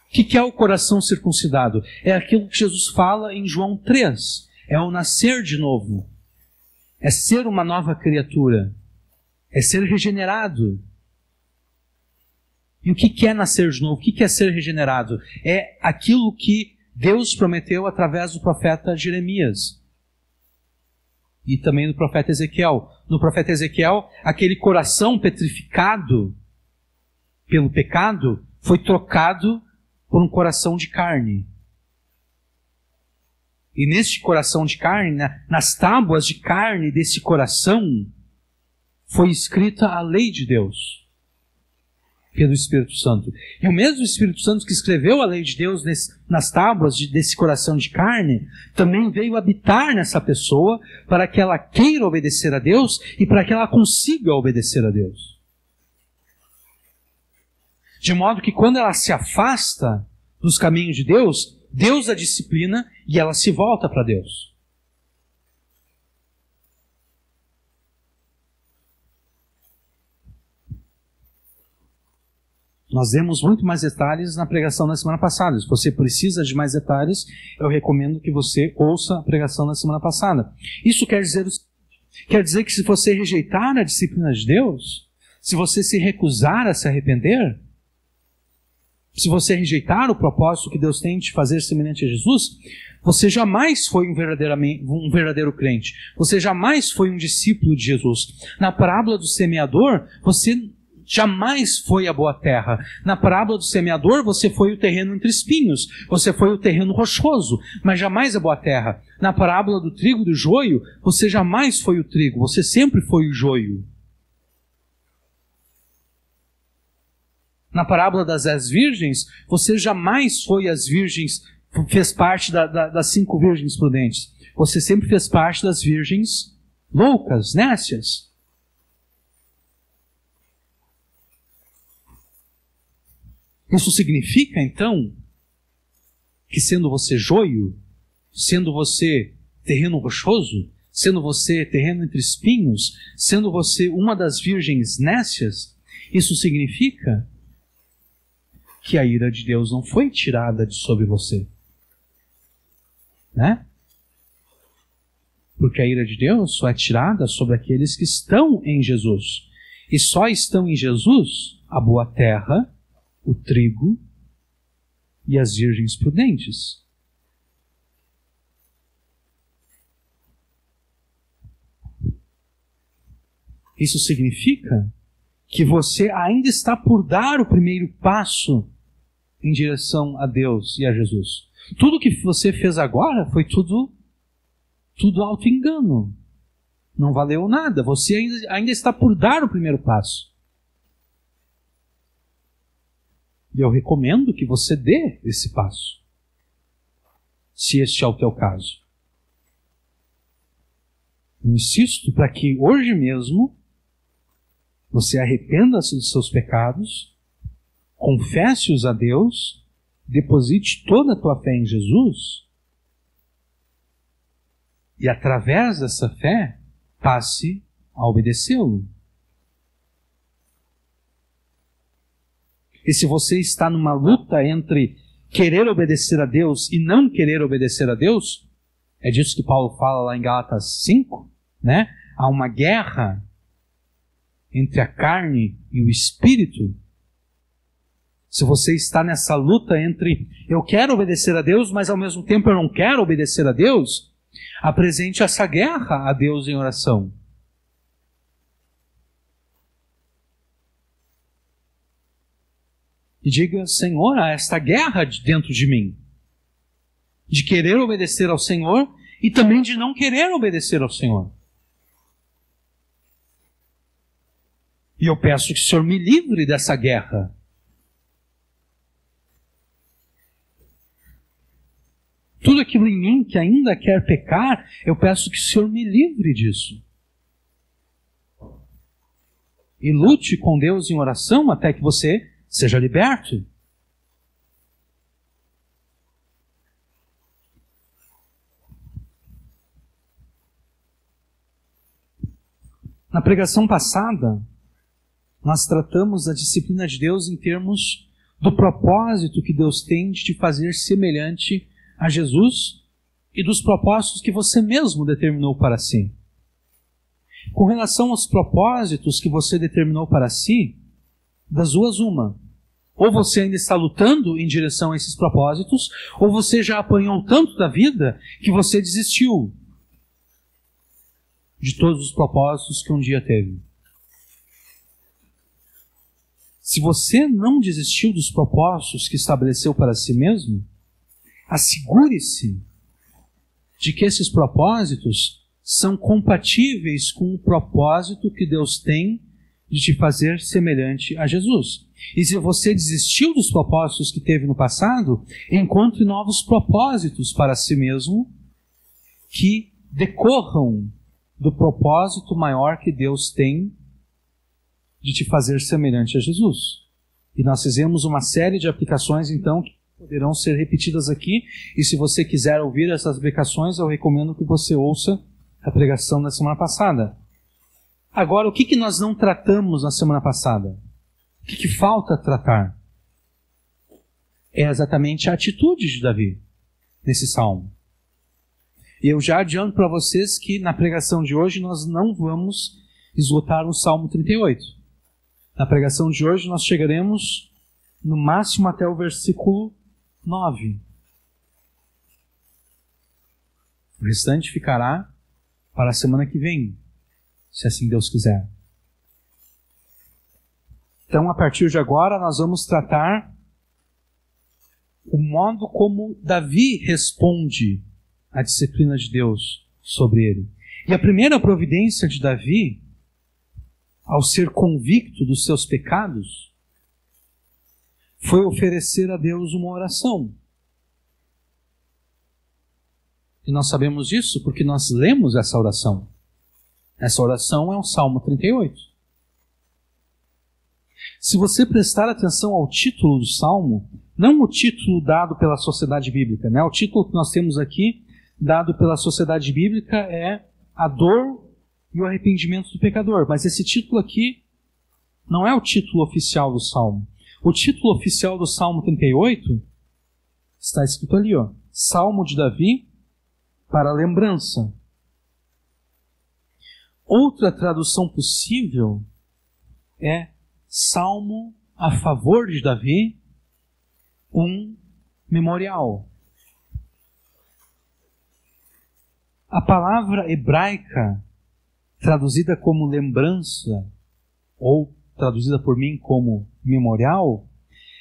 O que é o coração circuncidado? É aquilo que Jesus fala em João 3. É o nascer de novo. É ser uma nova criatura. É ser regenerado. E o que é nascer de novo? O que é ser regenerado? É aquilo que Deus prometeu através do profeta Jeremias. E também do profeta Ezequiel. No profeta Ezequiel, aquele coração petrificado pelo pecado foi trocado por um coração de carne. E neste coração de carne, nas tábuas de carne desse coração, foi escrita a lei de Deus pelo Espírito Santo. E o mesmo Espírito Santo que escreveu a lei de Deus nas tábuas desse coração de carne, também veio habitar nessa pessoa para que ela queira obedecer a Deus e para que ela consiga obedecer a Deus. De modo que quando ela se afasta dos caminhos de Deus, Deus a disciplina e ela se volta para Deus. Nós demos muito mais detalhes na pregação da semana passada. Se você precisa de mais detalhes, eu recomendo que você ouça a pregação da semana passada. Isso quer dizer que se você rejeitar a disciplina de Deus, se você se recusar a se arrepender, se você rejeitar o propósito que Deus tem de fazer semelhante a Jesus, você jamais foi um verdadeiro crente. Você jamais foi um discípulo de Jesus. Na parábola do semeador, você jamais foi a boa terra. Na parábola do semeador, você foi o terreno entre espinhos. Você foi o terreno rochoso, mas jamais a boa terra. Na parábola do trigo e do joio, você jamais foi o trigo. Você sempre foi o joio. Na parábola das 10 virgens, você jamais foi as virgens, fez parte das 5 virgens prudentes. Você sempre fez parte das virgens loucas, nécias. Isso significa, então, que sendo você joio, sendo você terreno rochoso, sendo você terreno entre espinhos, sendo você uma das virgens nécias, isso significa que a ira de Deus não foi tirada de sobre você. Né? Porque a ira de Deus só é tirada sobre aqueles que estão em Jesus. E só estão em Jesus a boa terra, o trigo e as virgens prudentes. Isso significa que você ainda está por dar o primeiro passo em direção a Deus e a Jesus. Tudo que você fez agora foi tudo auto-engano. Não valeu nada. Você ainda está por dar o primeiro passo. E eu recomendo que você dê esse passo, se este é o teu caso. Eu insisto para que hoje mesmo você arrependa-se dos seus pecados, confesse-os a Deus, deposite toda a tua fé em Jesus e, através dessa fé, passe a obedecê-lo. E se você está numa luta entre querer obedecer a Deus e não querer obedecer a Deus, é disso que Paulo fala lá em Gálatas 5, né? Há uma guerra entre a carne e o espírito. Se você está nessa luta entre eu quero obedecer a Deus, mas ao mesmo tempo eu não quero obedecer a Deus, apresente essa guerra a Deus em oração. E diga: Senhor, há esta guerra dentro de mim, de querer obedecer ao Senhor e também de não querer obedecer ao Senhor. E eu peço que o Senhor me livre dessa guerra. Tudo aquilo em mim que ainda quer pecar, eu peço que o Senhor me livre disso. E lute com Deus em oração até que você seja liberto. Na pregação passada, nós tratamos da disciplina de Deus em termos do propósito que Deus tem de te fazer semelhante a Jesus e dos propósitos que você mesmo determinou para si. Com relação aos propósitos que você determinou para si, das duas uma. Ou você ainda está lutando em direção a esses propósitos, ou você já apanhou tanto da vida que você desistiu de todos os propósitos que um dia teve. Se você não desistiu dos propósitos que estabeleceu para si mesmo, assegure-se de que esses propósitos são compatíveis com o propósito que Deus tem de te fazer semelhante a Jesus. E se você desistiu dos propósitos que teve no passado, encontre novos propósitos para si mesmo que decorram do propósito maior que Deus tem de te fazer semelhante a Jesus. E nós fizemos uma série de aplicações, então, que poderão ser repetidas aqui. E se você quiser ouvir essas aplicações, eu recomendo que você ouça a pregação da semana passada. Agora, o que nós não tratamos na semana passada? O que falta tratar? É exatamente a atitude de Davi nesse salmo. E eu já adianto para vocês que na pregação de hoje nós não vamos esgotar o Salmo 38. Na pregação de hoje nós chegaremos no máximo até o versículo 9. O restante ficará para a semana que vem, se assim Deus quiser. Então, a partir de agora, nós vamos tratar o modo como Davi responde à disciplina de Deus sobre ele. E a primeira providência de Davi, ao ser convicto dos seus pecados, foi oferecer a Deus uma oração. E nós sabemos disso porque nós lemos essa oração. Essa oração é o Salmo 38. Se você prestar atenção ao título do Salmo, não o título dado pela Sociedade Bíblica, né? O título que nós temos aqui, dado pela Sociedade Bíblica, é A Dor e o Arrependimento do Pecador. Mas esse título aqui não é o título oficial do Salmo. O título oficial do Salmo 38 está escrito ali, ó, Salmo de Davi para lembrança. Outra tradução possível é Salmo a favor de Davi, um memorial. A palavra hebraica traduzida como lembrança ou traduzida por mim como memorial,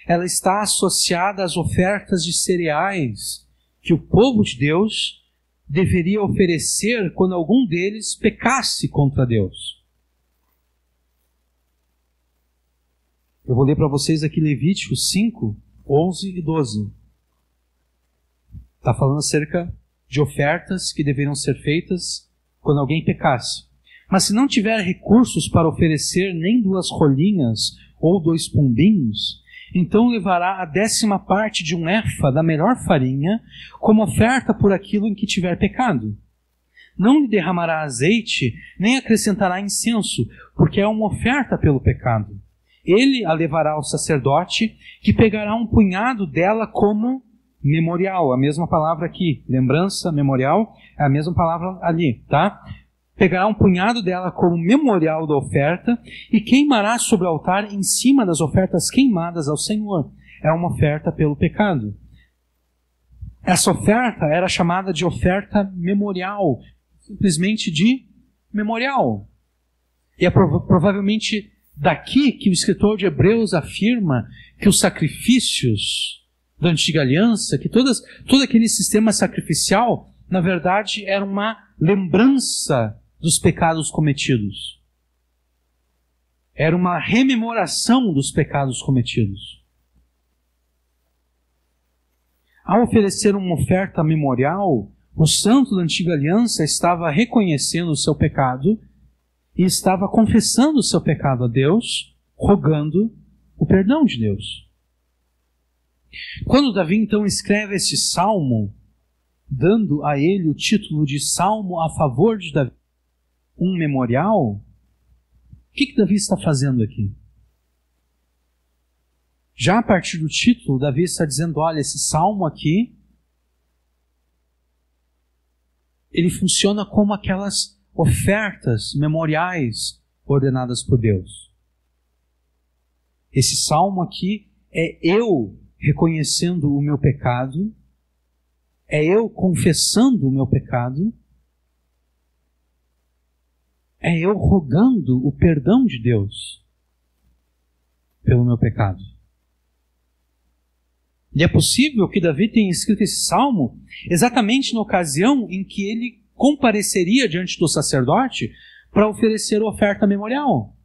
ela está associada às ofertas de cereais que o povo de Deus deveria oferecer quando algum deles pecasse contra Deus. Eu vou ler para vocês aqui Levíticos 5, 11 e 12. Está falando acerca de ofertas que deveriam ser feitas quando alguém pecasse. Mas se não tiver recursos para oferecer nem 2 rolinhas ou 2 pombinhos, então levará a 10ª parte de um efa da melhor farinha como oferta por aquilo em que tiver pecado. Não lhe derramará azeite, nem acrescentará incenso, porque é uma oferta pelo pecado. Ele a levará ao sacerdote, que pegará um punhado dela como memorial. A mesma palavra aqui, lembrança, memorial, é a mesma palavra ali, tá? Pegará um punhado dela como memorial da oferta e queimará sobre o altar em cima das ofertas queimadas ao Senhor. É uma oferta pelo pecado. Essa oferta era chamada de oferta memorial, simplesmente de memorial. E é provavelmente daqui que o escritor de Hebreus afirma que os sacrifícios da antiga aliança, que todo aquele sistema sacrificial, na verdade, era uma lembrança dos pecados cometidos. Era uma rememoração dos pecados cometidos. Ao oferecer uma oferta memorial, o santo da antiga aliança estava reconhecendo o seu pecado e estava confessando o seu pecado a Deus, rogando o perdão de Deus. Quando Davi então escreve esse salmo, dando a ele o título de Salmo a favor de Davi, um memorial, o que Davi está fazendo aqui? Já a partir do título, Davi está dizendo, olha, esse salmo aqui, ele funciona como aquelas ofertas memoriais ordenadas por Deus. Esse salmo aqui é eu reconhecendo o meu pecado, é eu confessando o meu pecado, é eu rogando o perdão de Deus pelo meu pecado. E é possível que Davi tenha escrito esse salmo exatamente na ocasião em que ele compareceria diante do sacerdote para oferecer a oferta memorial.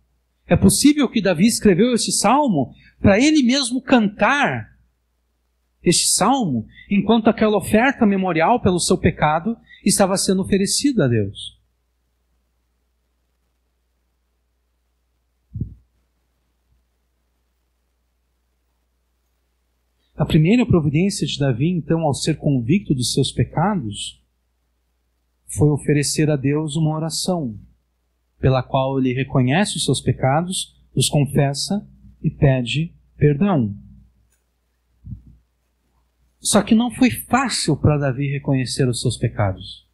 É possível que Davi escreveu esse salmo para ele mesmo cantar este salmo enquanto aquela oferta memorial pelo seu pecado estava sendo oferecida a Deus. A primeira providência de Davi, então, ao ser convicto dos seus pecados, foi oferecer a Deus uma oração, pela qual ele reconhece os seus pecados, os confessa e pede perdão. Só que não foi fácil para Davi reconhecer os seus pecados.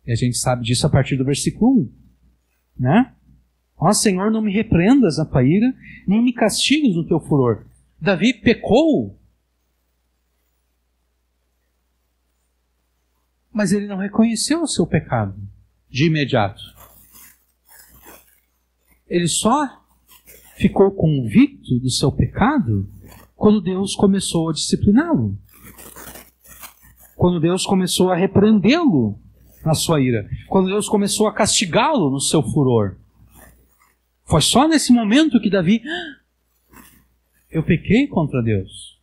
E a gente sabe disso a partir do versículo 1, né? Ó Senhor, não me repreendas na tua ira, nem me castigues no teu furor. Davi pecou, mas ele não reconheceu o seu pecado de imediato. Ele só ficou convicto do seu pecado quando Deus começou a discipliná-lo. Quando Deus começou a repreendê-lo na sua ira. Quando Deus começou a castigá-lo no seu furor. Foi só nesse momento que Davi... Eu pequei contra Deus.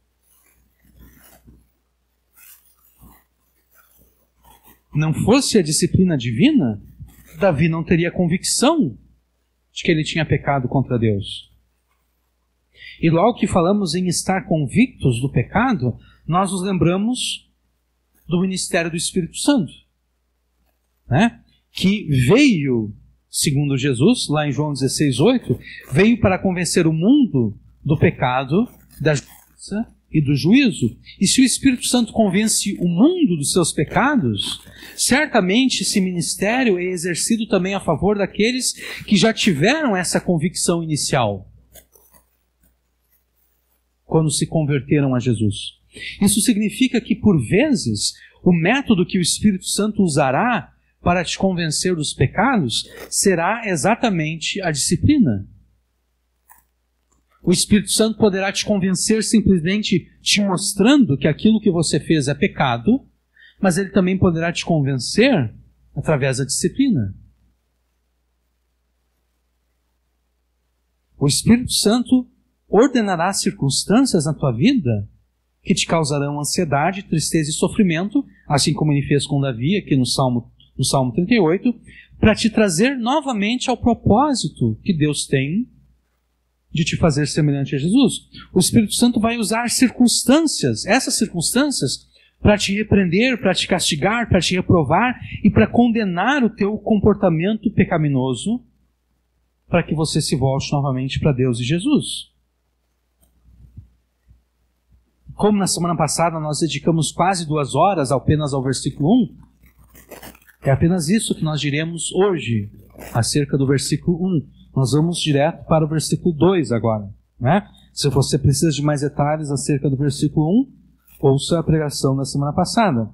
Não fosse a disciplina divina, Davi não teria convicção de que ele tinha pecado contra Deus. E logo que falamos em estar convictos do pecado, nós nos lembramos do ministério do Espírito Santo, né? Que veio, segundo Jesus, lá em João 16:8, veio para convencer o mundo do pecado, da justiça e do juízo. E se o Espírito Santo convence o mundo dos seus pecados, certamente esse ministério é exercido também a favor daqueles que já tiveram essa convicção inicial quando se converteram a Jesus. Isso significa que, por vezes, o método que o Espírito Santo usará para te convencer dos pecados será exatamente a disciplina. O Espírito Santo poderá te convencer simplesmente te mostrando que aquilo que você fez é pecado, mas ele também poderá te convencer através da disciplina. O Espírito Santo ordenará circunstâncias na tua vida que te causarão ansiedade, tristeza e sofrimento, assim como ele fez com Davi aqui no Salmo 38, para te trazer novamente ao propósito que Deus tem de te fazer semelhante a Jesus. O Espírito Santo vai usar circunstâncias, essas circunstâncias, para te repreender, para te castigar, para te reprovar e para condenar o teu comportamento pecaminoso, para que você se volte novamente para Deus e Jesus. Como na semana passada nós dedicamos quase 2 horas apenas ao versículo 1, é apenas isso que nós diremos hoje, acerca do versículo 1. Nós vamos direto para o versículo 2 agora, né? Se você precisa de mais detalhes acerca do versículo 1, ouça a pregação da semana passada.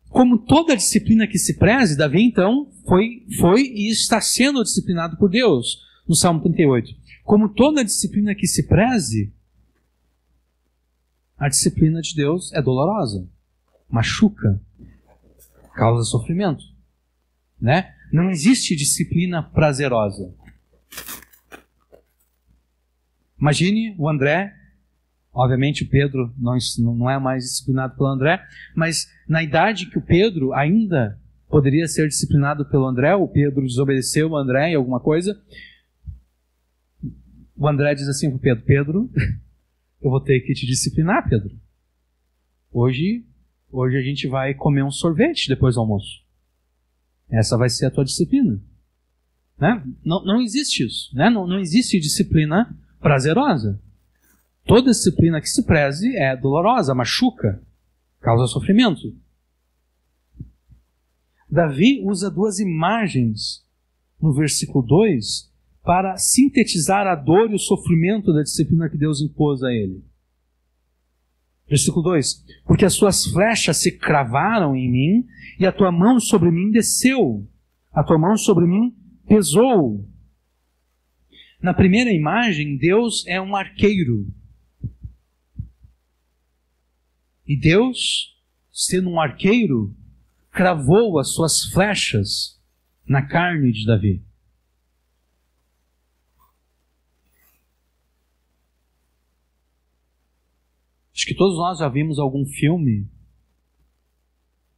Como toda disciplina que se preze, Davi então foi e está sendo disciplinado por Deus, no Salmo 38. Como toda disciplina que se preze, a disciplina de Deus é dolorosa, machuca, causa sofrimento, né? Não existe disciplina prazerosa. Imagine o André, obviamente o Pedro não é mais disciplinado pelo André, mas na idade que o Pedro ainda poderia ser disciplinado pelo André, o Pedro desobedeceu o André em alguma coisa, o André diz assim para o Pedro, eu vou ter que te disciplinar, Pedro. Hoje a gente vai comer um sorvete depois do almoço. Essa vai ser a tua disciplina. Né? Não existe isso. Né? Não existe disciplina prazerosa. Toda disciplina que se preze é dolorosa, machuca, causa sofrimento. Davi usa 2 imagens no versículo 2 para sintetizar a dor e o sofrimento da disciplina que Deus impôs a ele. Versículo 2: porque as suas flechas se cravaram em mim, e a tua mão sobre mim desceu, a tua mão sobre mim pesou. Na primeira imagem, Deus é um arqueiro. E Deus, sendo um arqueiro, cravou as suas flechas na carne de Davi. Acho que todos nós já vimos algum filme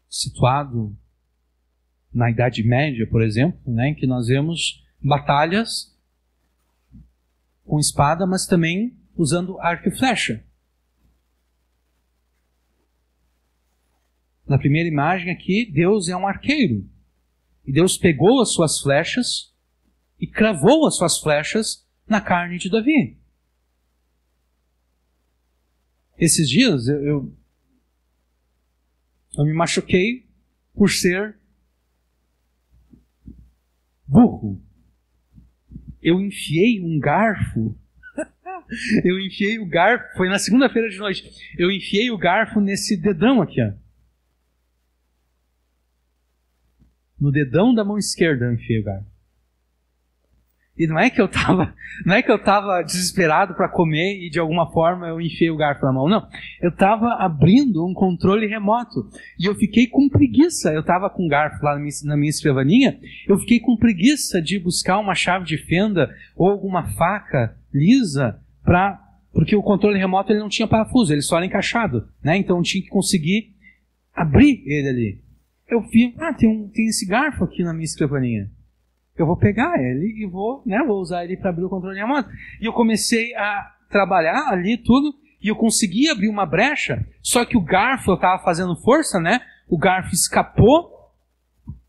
situado na Idade Média, por exemplo, né, em que nós vemos batalhas com espada, mas também usando arco e flecha. Na primeira imagem aqui, Deus é um arqueiro. E Deus pegou as suas flechas e cravou as suas flechas na carne de Davi. Esses dias eu me machuquei por ser burro. Eu enfiei um garfo. Foi na segunda-feira de noite. Eu enfiei o garfo nesse dedão aqui, ó. No dedão da mão esquerda eu enfiei o garfo. E não é que eu tava desesperado para comer e de alguma forma eu enfiei o garfo na mão. Não. Eu estava abrindo um controle remoto. E eu fiquei com preguiça. Eu estava com o garfo lá na minha escrivaninha. Eu fiquei com preguiça de buscar uma chave de fenda ou alguma faca lisa porque o controle remoto ele não tinha parafuso, ele só era encaixado, né? Então eu tinha que conseguir abrir ele ali. Eu vi, tem esse garfo aqui na minha escrivaninha. Eu vou pegar ele e vou usar ele para abrir o controle remoto. E eu comecei a trabalhar ali tudo, e eu consegui abrir uma brecha, só que o garfo, eu estava fazendo força, né? O garfo escapou,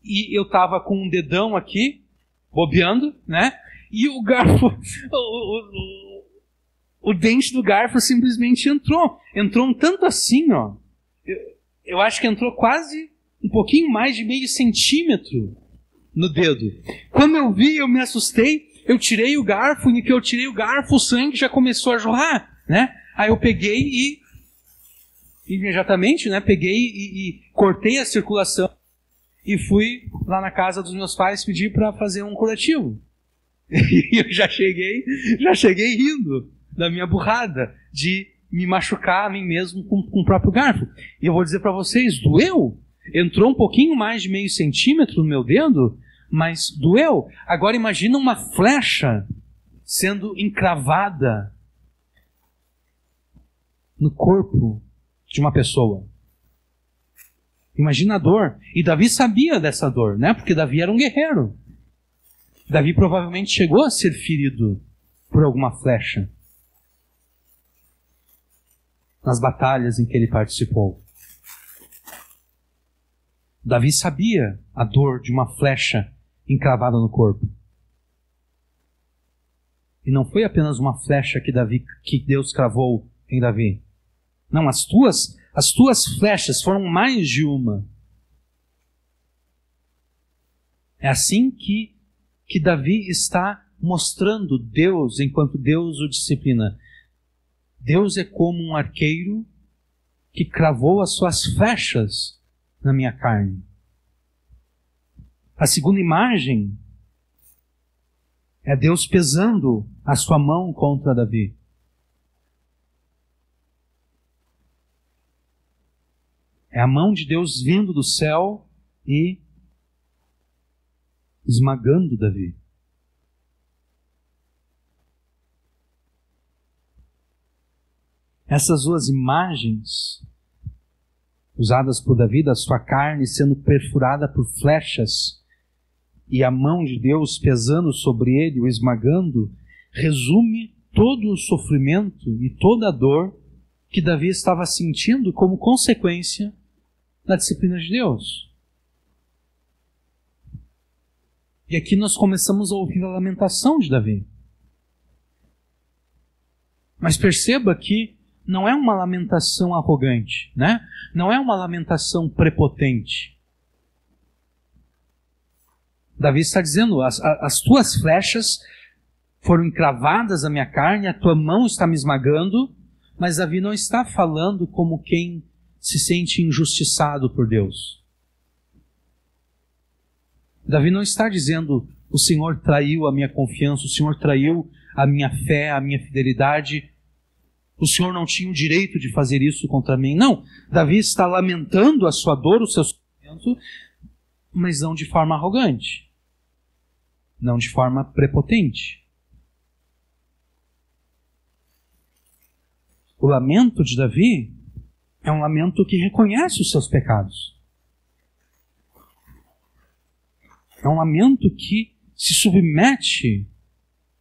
e eu estava com um dedão aqui, bobeando, né? E o garfo, o dente do garfo simplesmente entrou. Entrou um tanto assim, ó. Eu acho que entrou quase um pouquinho mais de meio centímetro no dedo. Quando eu vi, eu me assustei, eu tirei o garfo, e no que eu tirei o garfo, o sangue já começou a jorrar, né? Aí eu peguei imediatamente, né? Peguei e cortei a circulação. e fui lá na casa dos meus pais pedir para fazer um curativo. E eu já cheguei rindo da minha burrada de me machucar a mim mesmo com o próprio garfo. E eu vou dizer para vocês, doeu. Entrou um pouquinho mais de meio centímetro no meu dedo, mas doeu. Agora imagina uma flecha sendo encravada no corpo de uma pessoa. Imagina a dor. E Davi sabia dessa dor, né? Porque Davi era um guerreiro. Davi provavelmente chegou a ser ferido por alguma flecha nas batalhas em que ele participou. Davi sabia a dor de uma flecha encravada no corpo. E não foi apenas uma flecha que Deus cravou em Davi. Não, as tuas flechas foram mais de uma. É assim que Davi está mostrando Deus enquanto Deus o disciplina. Deus é como um arqueiro que cravou as suas flechas na minha carne. A segunda imagem é Deus pesando a sua mão contra Davi. É a mão de Deus vindo do céu e esmagando Davi. Essas duas imagens usadas por Davi, da sua carne sendo perfurada por flechas e a mão de Deus pesando sobre ele, o esmagando, resume todo o sofrimento e toda a dor que Davi estava sentindo como consequência da disciplina de Deus. E aqui nós começamos a ouvir a lamentação de Davi. Mas perceba que não é uma lamentação arrogante, né? Não é uma lamentação prepotente. Davi está dizendo, as tuas flechas foram encravadas na minha carne, a tua mão está me esmagando, mas Davi não está falando como quem se sente injustiçado por Deus. Davi não está dizendo, o Senhor traiu a minha confiança, o Senhor traiu a minha fé, a minha fidelidade, o Senhor não tinha o direito de fazer isso contra mim. Não, Davi está lamentando a sua dor, o seu sofrimento, mas não de forma arrogante, não de forma prepotente. O lamento de Davi é um lamento que reconhece os seus pecados. É um lamento que se submete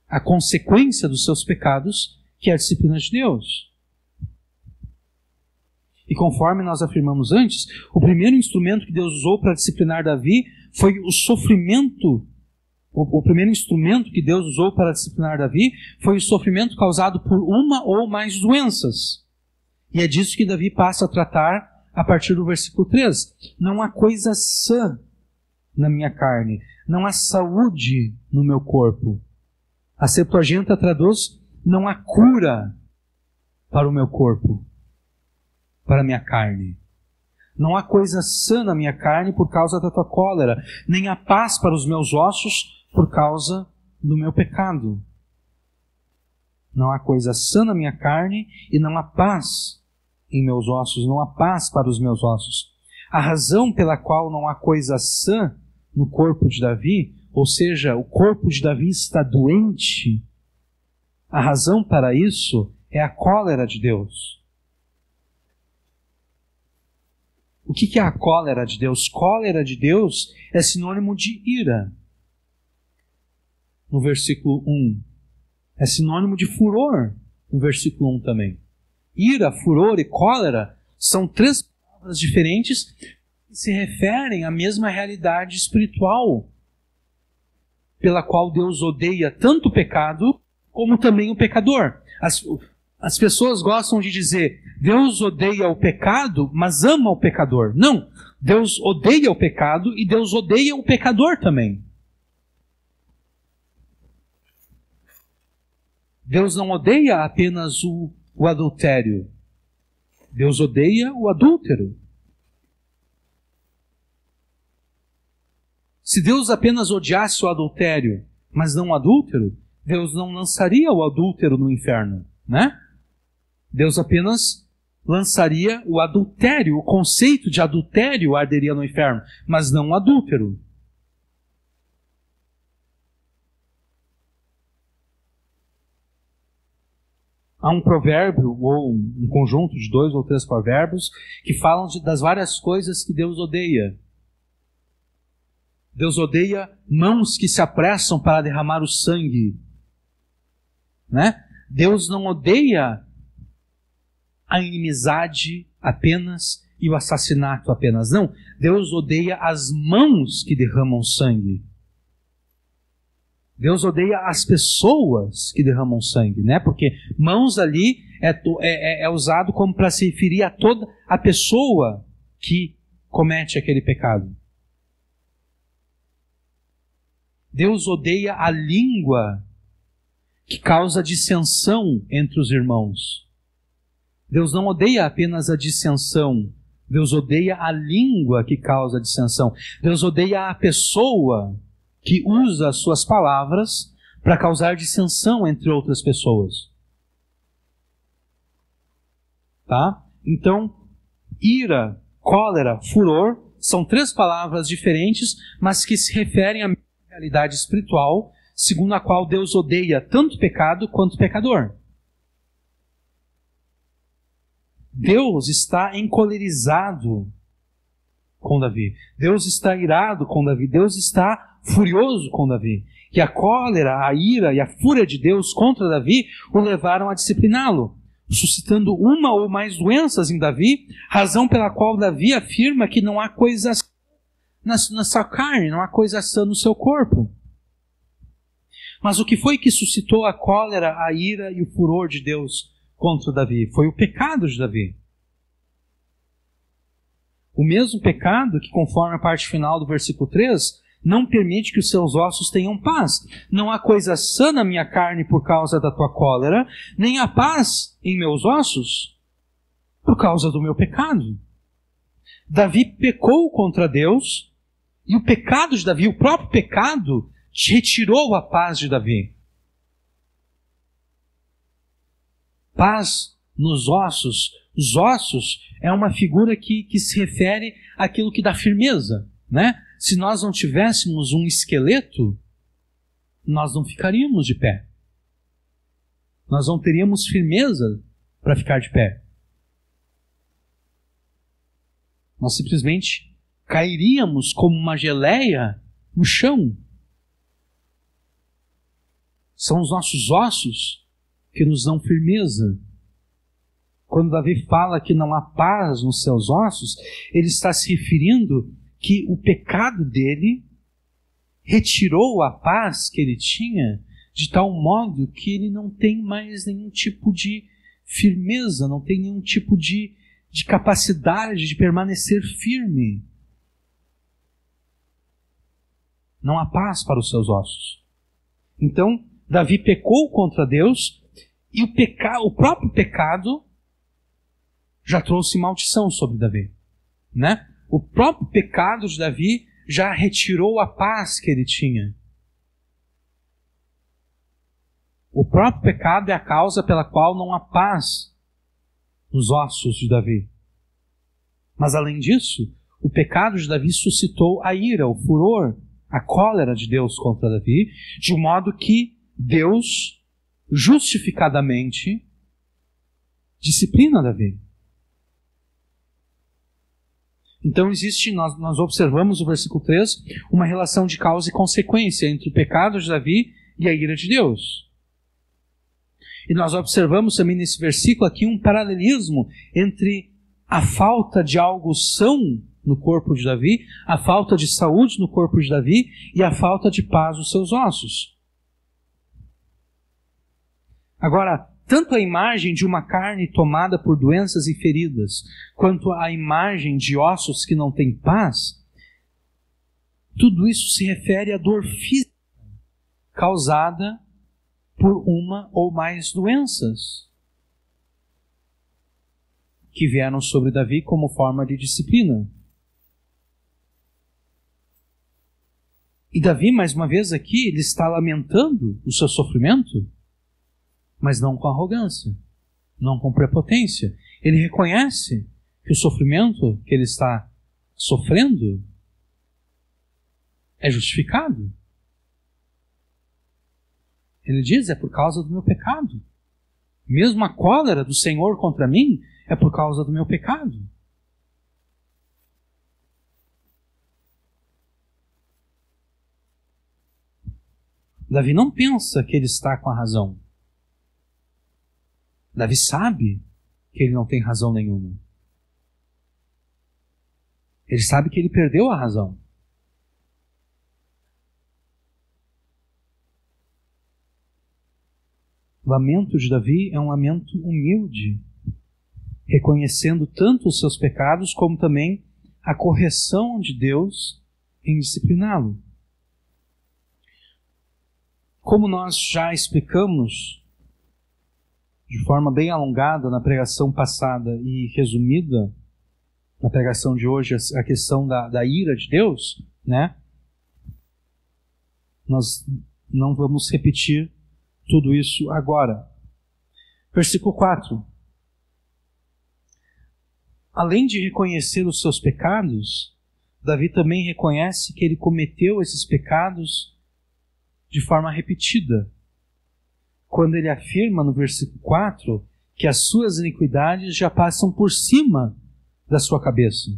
à consequência dos seus pecados, que é a disciplina de Deus. E conforme nós afirmamos antes, o primeiro instrumento que Deus usou para disciplinar Davi foi o sofrimento. O primeiro instrumento que Deus usou para disciplinar Davi foi o sofrimento causado por uma ou mais doenças. E é disso que Davi passa a tratar a partir do versículo 3. Não há coisa sã na minha carne, não há saúde no meu corpo. A Septuaginta traduz, não há cura para o meu corpo, para a minha carne. Não há coisa sã na minha carne por causa da tua cólera, nem há paz para os meus ossos por causa do meu pecado. Não há coisa sã na minha carne e não há paz em meus ossos, não há paz para os meus ossos. A razão pela qual não há coisa sã no corpo de Davi, ou seja, o corpo de Davi está doente, a razão para isso é a cólera de Deus. O que é a cólera de Deus? Cólera de Deus é sinônimo de ira. No versículo 1. É sinônimo de furor. No versículo 1 também. Ira, furor e cólera são três palavras diferentes que se referem à mesma realidade espiritual pela qual Deus odeia tanto o pecado como também o pecador. As pessoas gostam de dizer, Deus odeia o pecado, mas ama o pecador. Não, Deus odeia o pecado e Deus odeia o pecador também. Deus não odeia apenas o adultério. Deus odeia o adúltero. Se Deus apenas odiasse o adultério, mas não o adúltero, Deus não lançaria o adúltero no inferno, né? Deus apenas lançaria o adultério, o conceito de adultério arderia no inferno, mas não o adúltero. Há um provérbio, ou um conjunto de 2 ou 3 provérbios, que falam das várias coisas que Deus odeia. Deus odeia mãos que se apressam para derramar o sangue, né? Deus não odeia a inimizade apenas e o assassinato apenas. Não, Deus odeia as mãos que derramam sangue. Deus odeia as pessoas que derramam sangue, né? Porque mãos ali é usado como para se referir a toda a pessoa que comete aquele pecado. Deus odeia a língua que causa dissensão entre os irmãos. Deus não odeia apenas a dissensão. Deus odeia a língua que causa dissensão. Deus odeia a pessoa que usa as suas palavras para causar dissensão entre outras pessoas. Tá? Então, ira, cólera, furor são 3 palavras diferentes, mas que se referem à realidade espiritual, segundo a qual Deus odeia tanto pecado quanto pecador. Deus está encolerizado com Davi. Deus está irado com Davi. Deus está furioso com Davi. E a cólera, a ira e a fúria de Deus contra Davi o levaram a discipliná-lo, suscitando uma ou mais doenças em Davi, razão pela qual Davi afirma que não há coisa na sua carne, não há coisa sã no seu corpo. Mas o que foi que suscitou a cólera, a ira e o furor de Deus contra Davi? Foi o pecado de Davi. O mesmo pecado que, conforme a parte final do versículo 3, não permite que os seus ossos tenham paz. Não há coisa sã na minha carne por causa da tua cólera, nem há paz em meus ossos por causa do meu pecado. Davi pecou contra Deus, e o pecado de Davi, o próprio pecado, retirou a paz de Davi. Paz nos ossos. Os ossos é uma figura que se refere àquilo que dá firmeza, né? Se nós não tivéssemos um esqueleto, nós não ficaríamos de pé. Nós não teríamos firmeza para ficar de pé. Nós simplesmente cairíamos como uma geleia no chão. São os nossos ossos que nos dão firmeza. Quando Davi fala que não há paz nos seus ossos, ele está se referindo que o pecado dele retirou a paz que ele tinha, de tal modo que ele não tem mais nenhum tipo de firmeza, não tem nenhum tipo de capacidade de permanecer firme. Não há paz para os seus ossos. Então, Davi pecou contra Deus, e o próprio pecado já trouxe maldição sobre Davi, né? O próprio pecado de Davi já retirou a paz que ele tinha. O próprio pecado é a causa pela qual não há paz nos ossos de Davi. Mas além disso, o pecado de Davi suscitou a ira, o furor, a cólera de Deus contra Davi, de um modo que Deus, justificadamente, disciplina Davi. Então nós observamos no versículo 3 uma relação de causa e consequência entre o pecado de Davi e a ira de Deus. E nós observamos também nesse versículo aqui um paralelismo entre a falta de algo são no corpo de Davi, a falta de saúde no corpo de Davi e a falta de paz nos seus ossos. Agora, tanto a imagem de uma carne tomada por doenças e feridas, quanto a imagem de ossos que não têm paz, tudo isso se refere à dor física causada por uma ou mais doenças que vieram sobre Davi como forma de disciplina. E Davi, mais uma vez aqui, ele está lamentando o seu sofrimento, mas não com arrogância, não com prepotência. Ele reconhece que o sofrimento que ele está sofrendo é justificado. Ele diz, é por causa do meu pecado. Mesmo a cólera do Senhor contra mim é por causa do meu pecado. Davi não pensa que ele está com a razão. Davi sabe que ele não tem razão nenhuma. Ele sabe que ele perdeu a razão. O lamento de Davi é um lamento humilde, reconhecendo tanto os seus pecados como também a correção de Deus em discipliná-lo. Como nós já explicamos de forma bem alongada na pregação passada e resumida na pregação de hoje, a questão da ira de Deus, né? Nós não vamos repetir tudo isso agora. Versículo 4. Além de reconhecer os seus pecados, Davi também reconhece que ele cometeu esses pecados de forma repetida. Quando ele afirma no versículo 4 que as suas iniquidades já passam por cima da sua cabeça.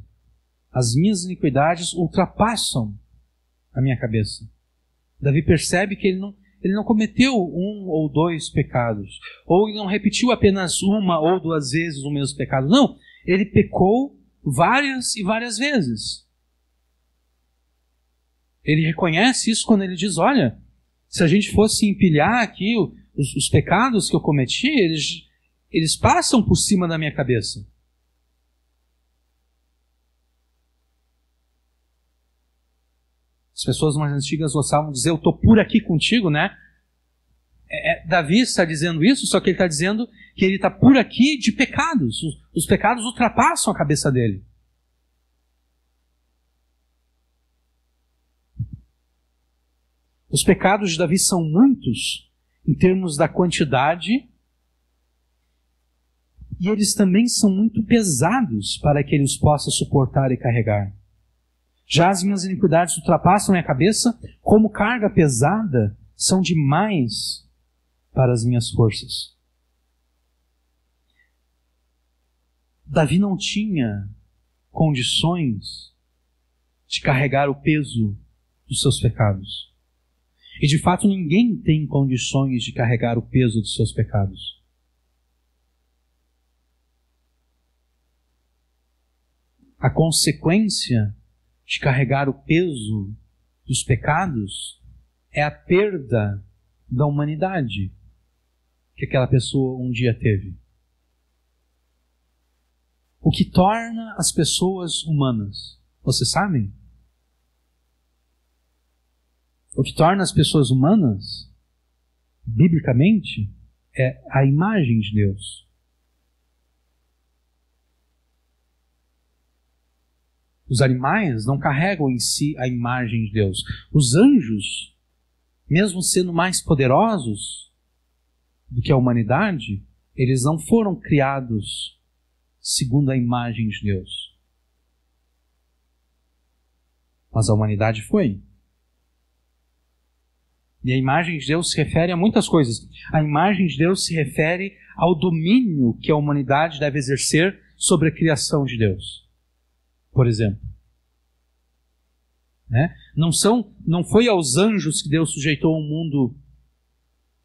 As minhas iniquidades ultrapassam a minha cabeça. Davi percebe que ele não cometeu um ou dois pecados, ou ele não repetiu apenas uma ou duas vezes o mesmo pecado. Não, ele pecou várias e várias vezes. Ele reconhece isso quando ele diz, olha, se a gente fosse empilhar aqui os pecados que eu cometi, eles passam por cima da minha cabeça. As pessoas mais antigas gostavam de dizer, eu estou por aqui contigo, né? Davi está dizendo isso, só que ele está dizendo que ele está por aqui de pecados. Os pecados ultrapassam a cabeça dele. Os pecados de Davi são muitos em termos da quantidade, e eles também são muito pesados para que ele os possa suportar e carregar. Já as minhas iniquidades ultrapassam minha cabeça, como carga pesada, são demais para as minhas forças. Davi não tinha condições de carregar o peso dos seus pecados. E de fato ninguém tem condições de carregar o peso dos seus pecados. A consequência de carregar o peso dos pecados é a perda da humanidade que aquela pessoa um dia teve. O que torna as pessoas humanas, vocês sabem? O que torna as pessoas humanas, biblicamente, é a imagem de Deus. Os animais não carregam em si a imagem de Deus. Os anjos, mesmo sendo mais poderosos do que a humanidade, eles não foram criados segundo a imagem de Deus. Mas a humanidade foi. E a imagem de Deus se refere a muitas coisas. A imagem de Deus se refere ao domínio que a humanidade deve exercer sobre a criação de Deus. Por exemplo. Né? Não foi aos anjos que Deus sujeitou um mundo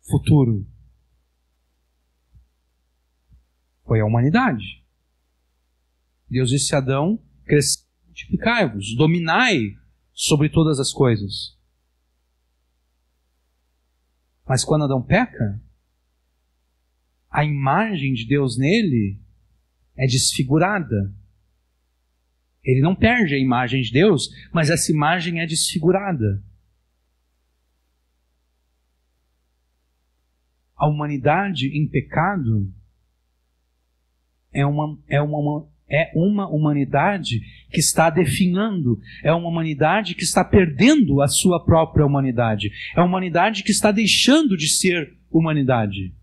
futuro. Foi à humanidade. Deus disse a Adão, crescei, multiplicai-vos, dominai sobre todas as coisas. Mas quando Adão peca, a imagem de Deus nele é desfigurada. Ele não perde a imagem de Deus, mas essa imagem é desfigurada. A humanidade em pecado é uma é uma humanidade que está definhando, é uma humanidade que está perdendo a sua própria humanidade, é uma humanidade que está deixando de ser humanidade.